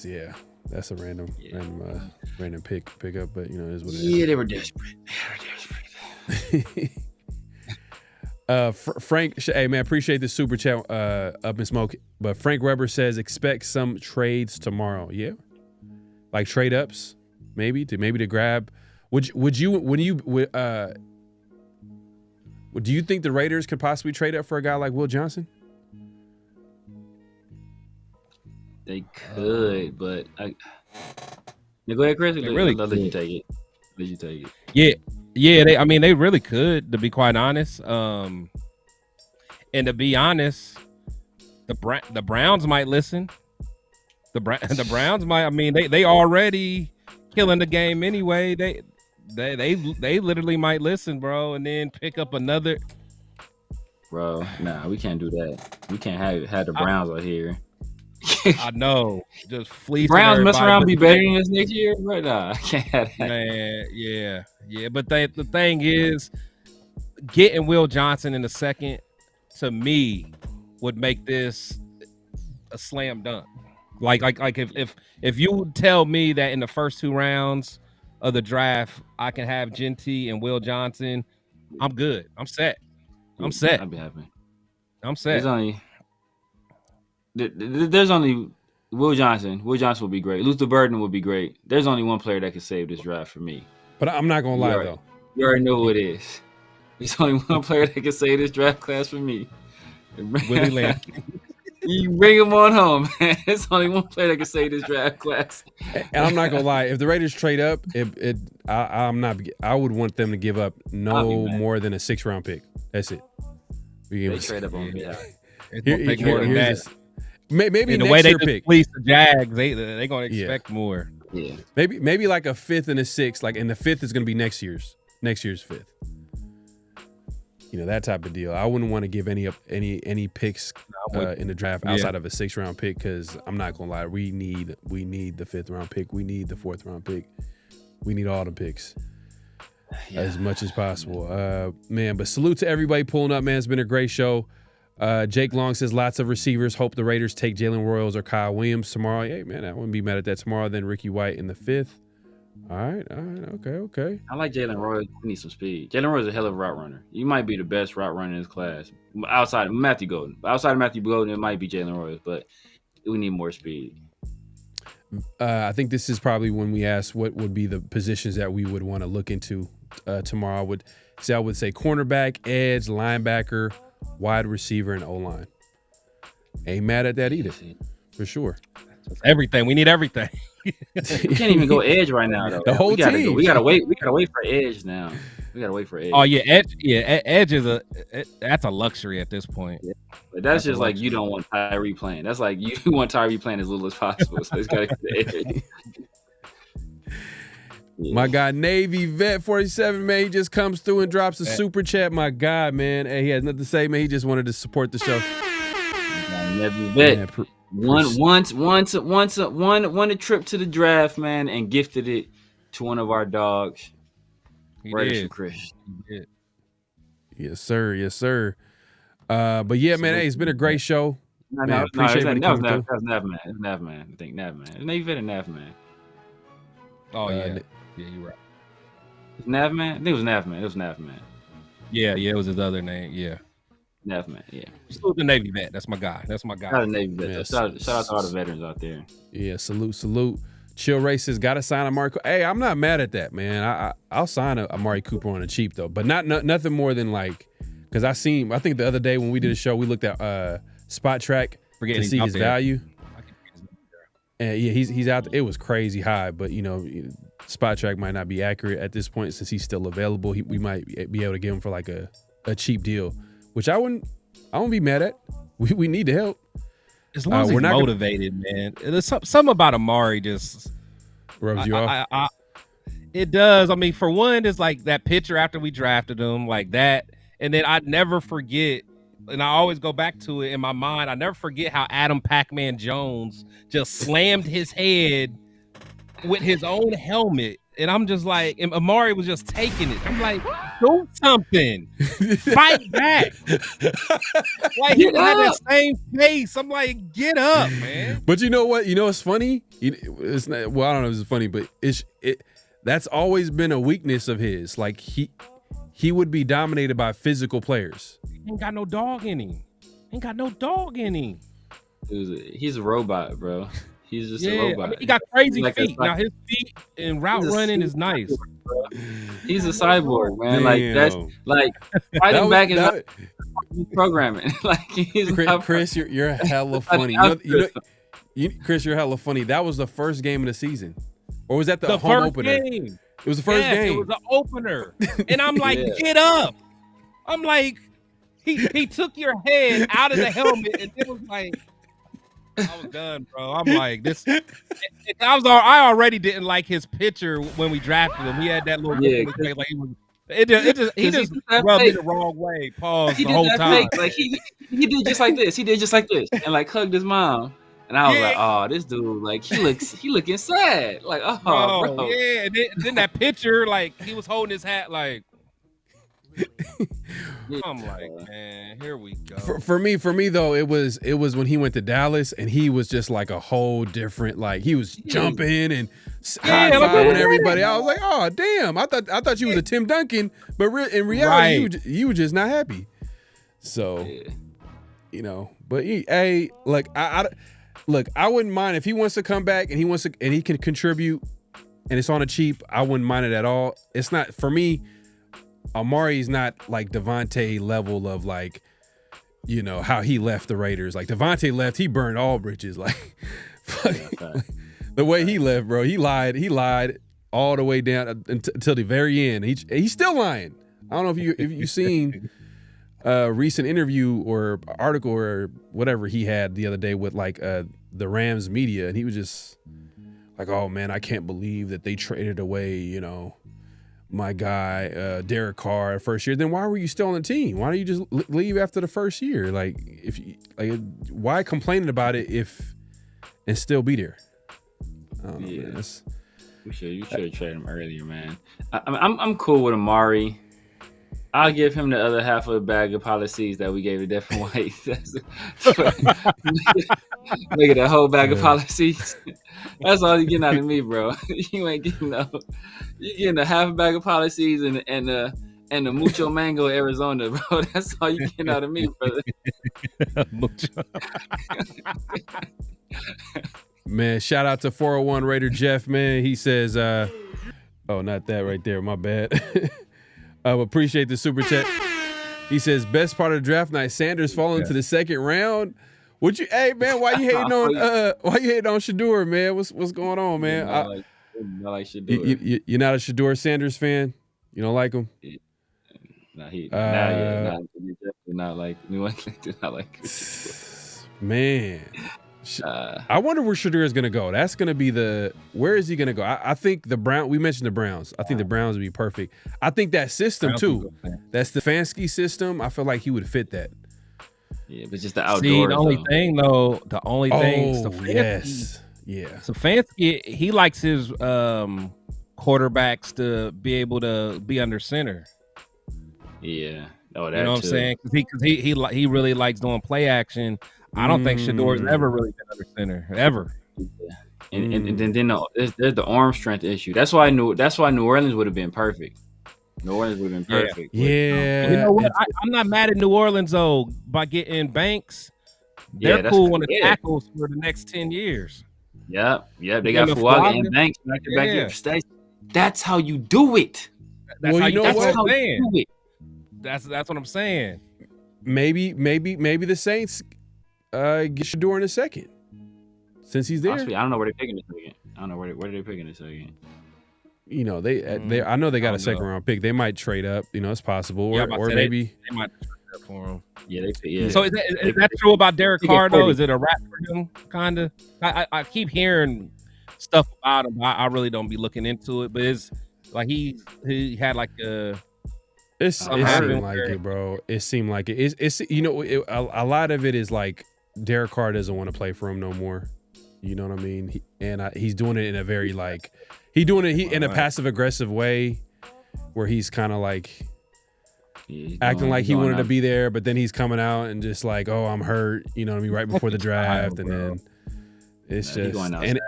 Yeah. That's a random pickup, but it is what it is. Yeah, they were desperate. Frank, hey man, appreciate the super chat up in smoke. But Frank Weber says expect some trades tomorrow. Yeah, like trade ups, maybe to grab. Do you think the Raiders could possibly trade up for a guy like Will Johnson? They could, but go ahead, Chris. Let you take it. Yeah. They really could, to be quite honest. And to be honest, the Browns might listen. The Browns might. I mean, they already killing the game anyway. They literally might listen, bro, and then pick up another. Bro, nah, we can't do that. We can't have the Browns out here. I know, just fleecing Browns mess around be better than this next year, but nah, I can't have that. Man, yeah. But the thing is, getting Will Johnson in the second, to me, would make this a slam dunk. Like if you would tell me that in the first 2 rounds of the draft, I can have Genty and Will Johnson, I'm good. I'm set. I'd be happy. I'm set. There's only Will Johnson. Will Johnson would be great. Luther Burden would be great. There's only one player that could save this draft for me. But I'm not gonna lie though. You already know who it is. There's only one player that can say this draft class for me. Willie Lampkin. You bring him on home, man. There's only one player that can say this draft class. And I'm not gonna lie, if the Raiders trade up, I would want them to give up no more than a 6th-round pick. That's it. They trade up on me. It's gonna take more than that. Maybe in the next way they year just pick. fleece the Jags, they're gonna expect more. Yeah. Maybe like a 5th and a 6th, like, and the 5th is gonna be next year's 5th. You know, that type of deal. I wouldn't want to give any picks in the draft outside of a 6th-round pick, because I'm not gonna lie, we need the 5th-round pick, we need the 4th-round pick, we need all the picks as much as possible. Man, but salute to everybody pulling up, man. It's been a great show. Jake Long says lots of receivers. Hope the Raiders take Jalen Royals or Kyle Williams tomorrow. Hey, man, I wouldn't be mad at that tomorrow. Then Ricky White in the 5th. All right, okay. I like Jalen Royals. We need some speed. Jalen Royals is a hell of a route runner. You might be the best route runner in this class. Outside of Matthew Golden. Outside of Matthew Golden, it might be Jalen Royals, but we need more speed. I think this is probably when we ask what would be the positions that we would want to look into tomorrow. I would say cornerback, edge, linebacker, wide receiver, and O-line. Ain't mad at that either, for sure. Everything. We need everything. We can't even go edge right now, though. The whole team. We gotta wait. We gotta wait for edge now. We gotta wait for edge. Oh yeah, edge. Yeah, edge is that's a luxury at this point. Yeah. But that's just like you don't want Tyree playing. That's like you want Tyree playing as little as possible. So it's gotta get the edge. Yeah. My guy Navy Vet 47, man, he just comes through and drops a super chat. My God, man, hey, he has nothing to say, man. He just wanted to support the show. Navy Vet. Won a trip to the draft, man, and gifted it to one of our dogs. Raiders from Chris. He did. Yes, sir. But yeah, man, hey, it's been a great show. Appreciate it. That was Navman. It was Navman. I think Navman. It's Navy Vet and Navman. Oh yeah, you're right. Navman? I think it was Navman. It was Navman. Yeah, it was his other name. Yeah. Navman, yeah. Salute the Navy vet. That's my guy. Shout out to Navy vet. Yes. Shout out to all the veterans out there. Yeah, salute. Chill Races got to sign Amari. Hey, I'm not mad at that, man. I'll sign a Amari Cooper on the cheap though, but nothing more than like, because I think the other day when we did a show, we looked at Spot Track to see his value. And yeah, he's out there. It was crazy high, but you know, Spot Track might not be accurate at this point since he's still available. We might be able to get him for like a cheap deal, which I wouldn't be mad at. We need the help. As long as he's motivated, man. There's something about Amari just rubs you off. It does. I mean, for one, it's like that picture after we drafted him, like that. And then I'd never forget, and I always go back to it in my mind, I never forget how Adam Pac-Man Jones just slammed his head with his own helmet. And I'm just like, and Amari was just taking it. I'm like, do something. Fight back. Like, he had that same face. I'm like, get up, man. But you know what? You know what's funny? It's not, well, I don't know if it's funny, but that's always been a weakness of his. Like, he would be dominated by physical players. He ain't got no dog in him. He's a robot, bro. He's just a robot. I mean, he got crazy feet. Now his feet and route running is nice. He's a cyborg, man. Damn. Like that's like fighting back in programming. Like he's Chris, you're hella funny. Chris, you're hella funny. That was the first game of the season, or was that the home opener? Game. It was the first game. It was the opener, and I'm like, get up. I'm like, he took your head out of the helmet, and it was like. I was done, bro. I'm like this. I already didn't like his picture when we drafted him. He had that little like he just rubbed me the wrong way. Pause the whole time. Like he did just like this. He did just like this, and like hugged his mom. And I was like, oh, this dude, like he looking sad. Like, bro. Yeah. And then that picture, like he was holding his hat, like. I'm like, man, here we go. For me though, it was when he went to Dallas and he was just like a whole different, like he was jumping and high-fiving everybody. I was like, oh damn, I thought you was a Tim Duncan, but in reality, you were just not happy. So, you know, but hey, look, I wouldn't mind if he wants to come back and he can contribute. and it's on the cheap, I wouldn't mind it at all. It's not for me. Amari's not like Devontae level of like, you know, how he left the Raiders. Like Devontae left, he burned all bridges. Like, the way he left, bro, he lied all the way down until the very end. He's still lying. I don't know if you seen a recent interview or article or whatever he had the other day with like the Rams media, and he was just like, oh man, I can't believe that they traded away, you know, my guy Derek Carr first year. Then why were you still on the team? Why don't you just leave after the first year? Like, if you, like, why complaining about it and still be there? I don't know, man. You should have traded him earlier, man. I'm cool with Amari. I'll give him the other half of the bag of policies that we gave to Devin White. Make it a whole bag of policies. That's all you getting out of me, bro. You ain't getting you getting a half a bag of policies and the mucho mango Arizona, bro. That's all you getting out of me, brother. Man, shout out to 401 Raider Jeff, man. He says, oh, not that right there. My bad. Appreciate the super chat. He says, best part of the draft night, Sanders falling to the second round. Hey man, why you hating on Shedeur, man? What's going on, man? I like Shedeur. You're not a Shedeur Sanders fan? You don't like him? Nah, definitely not like man. I wonder where Shedeur is going to go. That's going to be where is he going to go? I think we mentioned the Browns. I think the Browns would be perfect. I think that system too, that Stefanski system, I feel like he would fit that. Yeah, but just the outdoors. See, the only thing yes. Yeah. Stefanski, he likes his quarterbacks to be able to be under center. Yeah. Oh, that you know what too. I'm saying? Because he really likes doing play action. I don't think Shedeur's ever really been under center ever. Yeah. And then there's the arm strength issue. That's why New Orleans would have been perfect. New Orleans would have been perfect. Yeah. You know what? I'm not mad at New Orleans though by getting Banks. They're cool on the tackles for the next 10 years. Yep. They got Fuaga and Banks back to back here for Stacy. That's how you do it. That's how you do it. That's what I'm saying. Maybe the Saints get Shedeur in a second, since he's there. I don't know where they're picking this second. I don't know where they're picking this second. You know, they I know they got a second round pick. They might trade up. You know, it's possible, or maybe they might trade up for him. Yeah. So is that true about Derek Carr though? Is it a wrap for him? Kind of. I keep hearing stuff about him. I really don't be looking into it, but it's like he had like a. It seemed like it, bro. It seemed like it. It's you know, a lot of it is like Derek Carr doesn't want to play for him no more. You know what I mean? He's doing it in a very like in a passive aggressive way, where he's kind of like acting like he wanted to be there, but then he's coming out and just like, oh, I'm hurt. You know what I mean? Right before the draft, and then it's just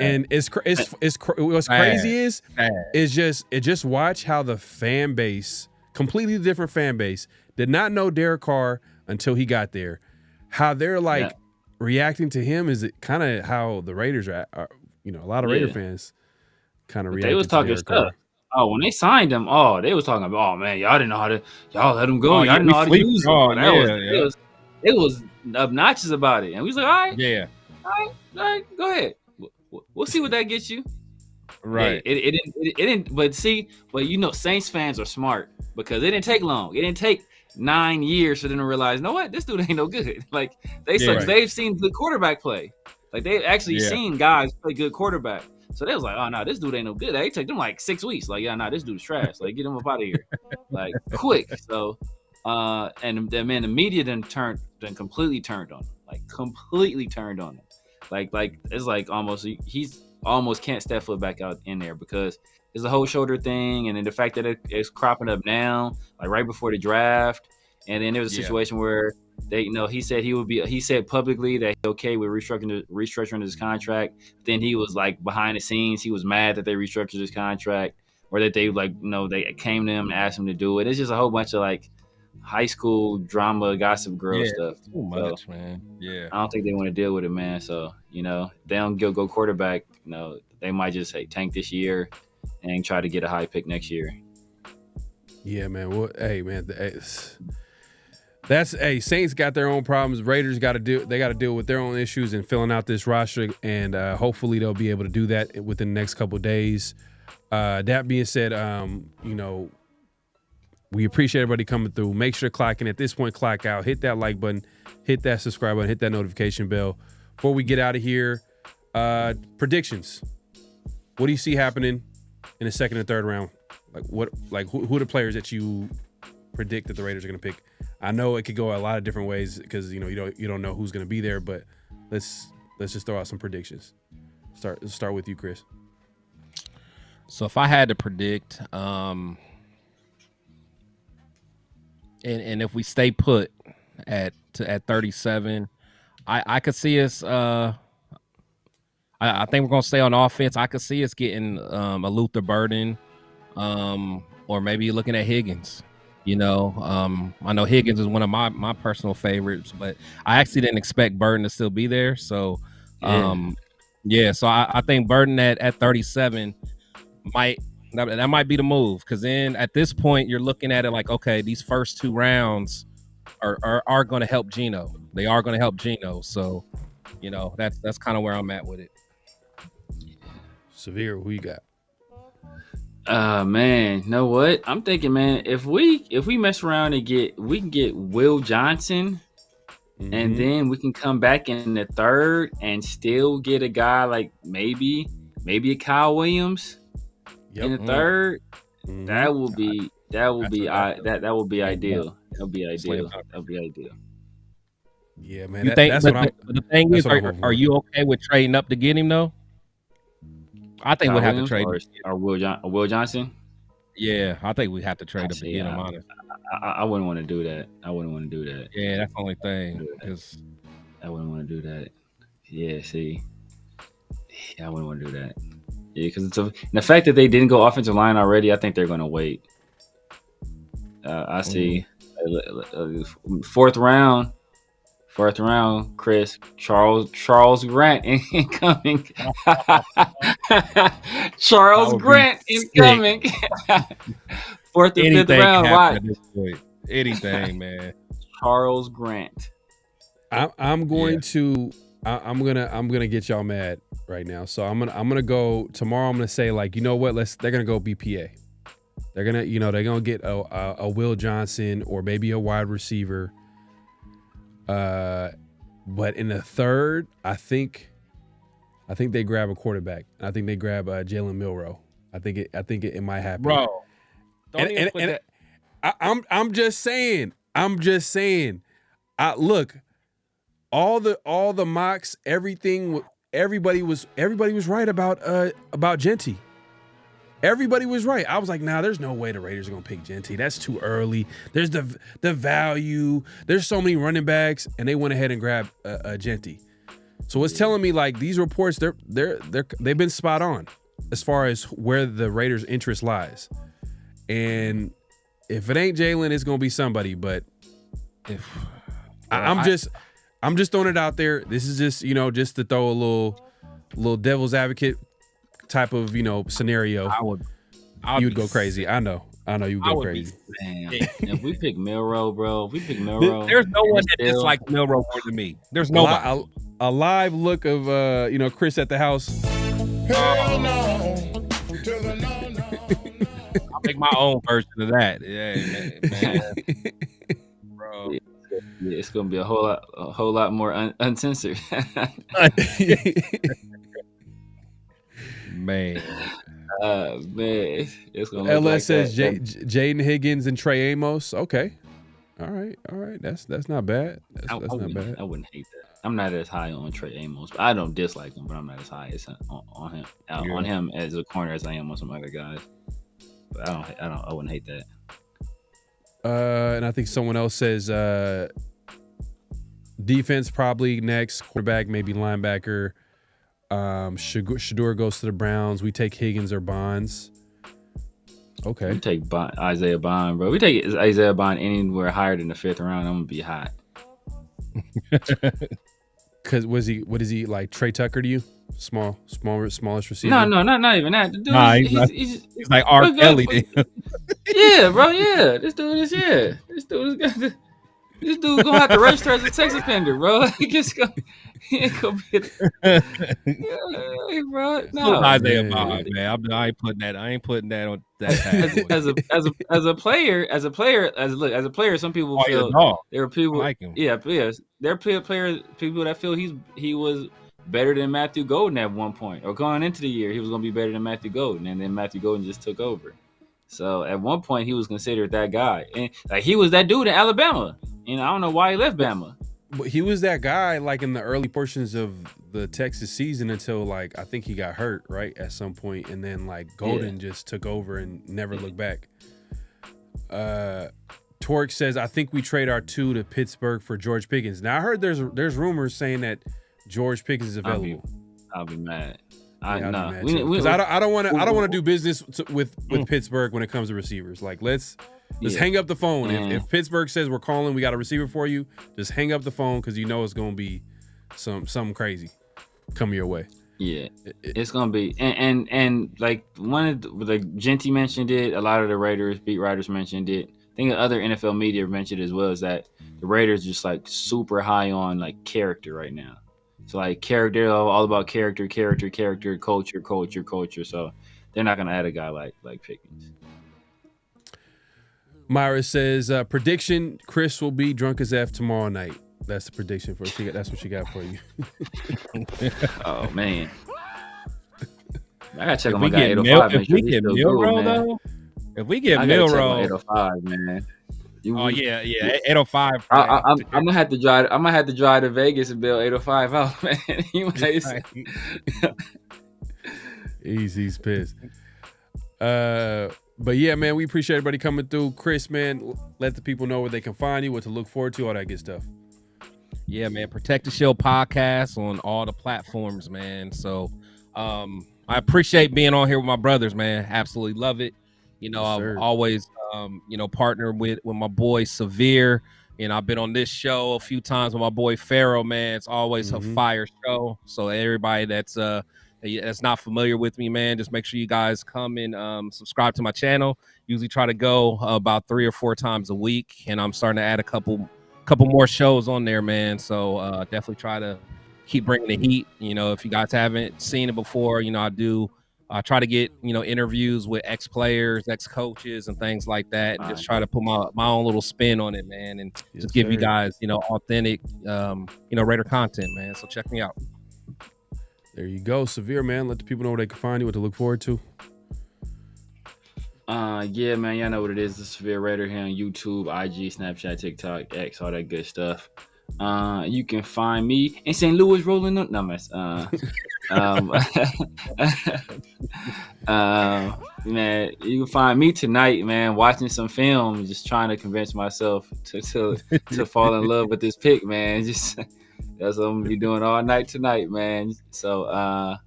and what's crazy is just watch how the fan base. Completely different fan base. Did not know Derek Carr until he got there. How they're like reacting to him is kind of how the Raiders are. You know, a lot of Raider fans kind of react. They was talking stuff. Oh, when they signed him, they was talking about, oh man, y'all didn't know how to, y'all let him go. Y'all didn't know how to use him. It was obnoxious about it, and we was like, all right, go ahead. We'll see what that gets you. Right. It didn't. But you know, Saints fans are smart because it didn't take long. It didn't take 9 years for them to realize, you know what, this dude ain't no good. Like they've seen good quarterback play. Like they've actually seen guys play good quarterback. So they was like, oh no, this dude ain't no good. They took them like 6 weeks. Like, this dude's trash. Like, get him up out of here. Like, quick. So and man, the media then completely turned on him. Like completely turned on him. Like it's like he's almost can't step foot back out in there because it's a whole shoulder thing, and then the fact that it's cropping up now, like right before the draft, and then there was a situation where he said publicly that he's okay with restructuring his contract. Then he was like behind the scenes, he was mad that they restructured his contract, or that they they came to him and asked him to do it. It's just a whole bunch of like high school drama, gossip girl stuff. Too much, man. Yeah. I don't think they want to deal with it, man. So, they don't go quarterback, they might just tank this year and try to get a high pick next year. Yeah, man. Well, hey, man. That's Saints got their own problems. Raiders got to deal with their own issues and filling out this roster, and hopefully they'll be able to do that within the next couple of days. That being said, we appreciate everybody coming through. Make sure to clock in at this point, clock out, hit that like button, hit that subscribe button, hit that notification bell. Before we get out of here, predictions. What do you see happening in the second and third round? Who are the players that you predict that the Raiders are going to pick? I know it could go a lot of different ways because you don't know who's going to be there, but let's just throw out some predictions. Let's start with you, Chris. So if I had to predict, and if we stay put at 37, I could see us. I think we're gonna stay on offense. I could see us getting a Luther Burden, or maybe looking at Higgins. I know Higgins is one of my personal favorites, but I actually didn't expect Burden to still be there. So, so I think Burden at 37 might be the move, because then at this point you're looking at it like, okay, these first 2 rounds are going to help Geno. They are going to help Geno. So, that's kind of where I'm at with it. Severe, who you got? Man, know what? I'm thinking, man, if we mess around and we can get Will Johnson, and then we can come back in the third and still get a guy like maybe a Kyle Williams in the third. That will be ideal. That would be ideal. Yeah, man. You think? But the thing is, are you okay with trading up to get him though? I think we'll have to trade or Will Johnson. Yeah, I think we have to trade up to get him. Honest, I wouldn't want to do that. Yeah, that's the only thing. I wouldn't want to do that. Yeah, see, I wouldn't want to do that. Yeah, because the fact that they didn't go offensive line already, I think they're going to wait. I see fourth round, Chris, Charles Grant incoming. Charles Grant incoming. Fourth and fifth round. Why? Anything, man. Charles Grant. I'm gonna get y'all mad right now. So I'm gonna go tomorrow. I'm gonna say, like, you know what? They're gonna go BPA. They're gonna get a Will Johnson or maybe a wide receiver. But in the third, I think they grab a quarterback. I think they grab Jalen Milroe. I think it might happen, bro. I'm just saying. Look, all the mocks, everything. Everybody was right about Genty. Everybody was right. I was like, nah, there's no way the Raiders are gonna pick Genty. That's too early. There's the value. There's so many running backs, and they went ahead and grabbed Genty. So it's telling me, like, these reports, they've been spot on as far as where the Raiders' interest lies. And if it ain't Jalen, it's gonna be somebody. But I'm just throwing it out there. This is just just to throw a little devil's advocate type of scenario. You would go crazy. I know you would go crazy. If we pick Milroe, bro, there's no one that dislikes Milroe more than me. There's nobody. A live look of Chris at the house. Hell no. I'll make my own version of that. Yeah, man. Bro. Yeah, it's gonna be a whole lot more uncensored. Man, it's gonna. LS says Jaden Higgins and Trey Amos. Okay, all right. That's not bad. That's not bad. I wouldn't hate that. I'm not as high on Trey Amos, but I don't dislike him. But I'm not as high as on him. On him as a corner as I am on some other guys. But I wouldn't hate that. And I think someone else says defense probably next, quarterback maybe linebacker. Shador goes to the Browns. We take Higgins or Bonds. Okay. We take Isaiah Bond, bro. We take Isaiah Bond anywhere higher than the fifth round. I'm gonna be hot. Cause what is he like Trey Tucker to you? Smallest receiver? No, not even that. The dude, Nah, he's he's like R. Kelly. yeah, bro, yeah. This dude is this dude gonna have to register as a sex offender, bro. He ain't gonna be. Yeah, bro, no. Isaiah Bond, man. I ain't putting that on that. As a player, some people feel there are people. like him. Yeah, there are people that feel he was better than Matthew Golden at one point, or going into the year he was gonna be better than Matthew Golden, and then Matthew Golden just took over. So at one point he was considered that guy, and like he was that dude in Alabama. And I don't know why he left Bama. But he was that guy like in the early portions of the Texas season until like I think he got hurt right at some point, and then like Golden just took over and never looked back. Torque says I think we trade our 2 to Pittsburgh for George Pickens. Now I heard there's rumors saying that George Pickens is available. I'll be mad. I don't want to do business with Pittsburgh when it comes to receivers. Like let's hang up the phone. If Pittsburgh says we're calling, we got a receiver for you, just hang up the phone because you know it's gonna be something crazy coming your way. Yeah, it's gonna be and like one of the Genty mentioned it. A lot of the beat writers mentioned it. I think other NFL media mentioned it as well. Is that the Raiders just like super high on like character right now. So like character, all about character, culture. So they're not gonna add a guy like Pickens. Myra says prediction: Chris will be drunk as F tomorrow night. That's the prediction for she. That's what she got for you. Oh man, I gotta check on my guy 805. If we get Milrow though, if we get Milrow, 805, man. Yeah, 805. I'm gonna have to drive. I'm gonna have to drive to Vegas and bail 805 out, man. He's pissed. But yeah, man, we appreciate everybody coming through. Chris, man, let the people know where they can find you, what to look forward to, all that good stuff. Yeah, man, Protect the Shield podcast on all the platforms, man. So I appreciate being on here with my brothers, man. Absolutely love it. You know, Yes, I've always partner with my boy Severe. You know, I've been on this show a few times with my boy Pharaoh, man. It's always a fire show. So everybody that's not familiar with me, man, just make sure you guys come and subscribe to my channel. Usually try to go about 3 or 4 times a week, and I'm starting to add a couple more shows on there, man. So definitely try to keep bringing the heat. You know, if you guys haven't seen it before, you know, I try to get, you know, interviews with ex-players, ex-coaches, and things like that, and just try to put my own little spin on it, man, and just give you guys, you know, authentic, Raider content, man. So check me out. There you go, Severe, man. Let the people know where they can find you, what to look forward to. Yeah, man, y'all know what it is. The Severe Raider here on YouTube, IG, Snapchat, TikTok, X, all that good stuff. You can find me in St. Louis rolling up. No, mess. Man, you can find me tonight, man, watching some film, just trying to convince myself to fall in love with this pick, man. Just that's what I'm gonna be doing all night tonight, man. So,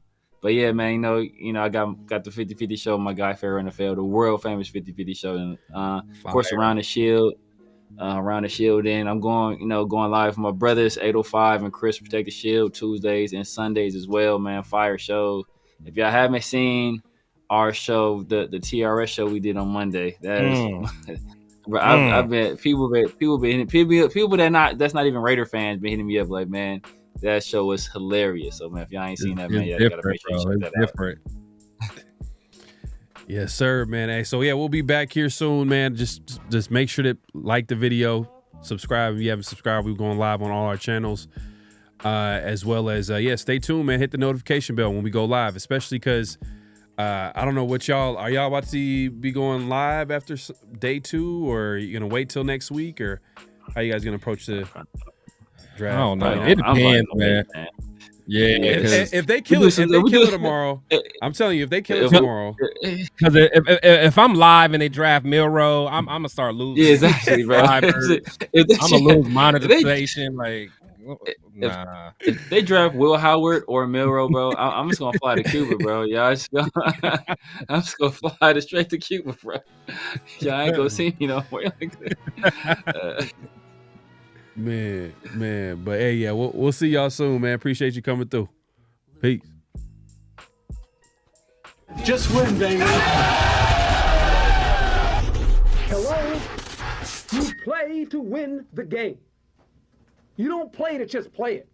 but yeah, man, you know, I got the 50-50 show with my guy Pharaoh NFL, the world famous 50-50 show, and of course Around the Shield. Then I'm going live with my brothers 805 and Chris Protect the Shield Tuesdays and Sundays as well, man. Fire show. If y'all haven't seen our show, the TRS show we did on Monday, that is, I've been people that's not even Raider fans been hitting me up like, man, that show was hilarious. So man, if y'all ain't seen that, man, you gotta make sure you check that out. Yes, sir, man. Hey, so yeah, we'll be back here soon, man. Just make sure to like the video, subscribe if you haven't subscribed. We're going live on all our channels, as well as stay tuned, man. Hit the notification bell when we go live, especially because I don't know what y'all about to be going live after day 2, or are you gonna wait till next week, or how you guys gonna approach the draft? I don't know. It depends, man. Yeah, if they kill it tomorrow, I'm telling you, if they kill it tomorrow, because if I'm live and they draft Milrow, I'm gonna start losing. Yeah, exactly, bro. I'm gonna lose monetization. Nah. If they draft Will Howard or Milrow, bro, I'm just gonna fly to Cuba, bro. Y'all, I'm just gonna fly straight to Cuba, bro. Y'all ain't gonna see me no more. Man. But hey, yeah, we'll see y'all soon, man. Appreciate you coming through. Peace. Just win, baby. Hello? You play to win the game. You don't play to just play it.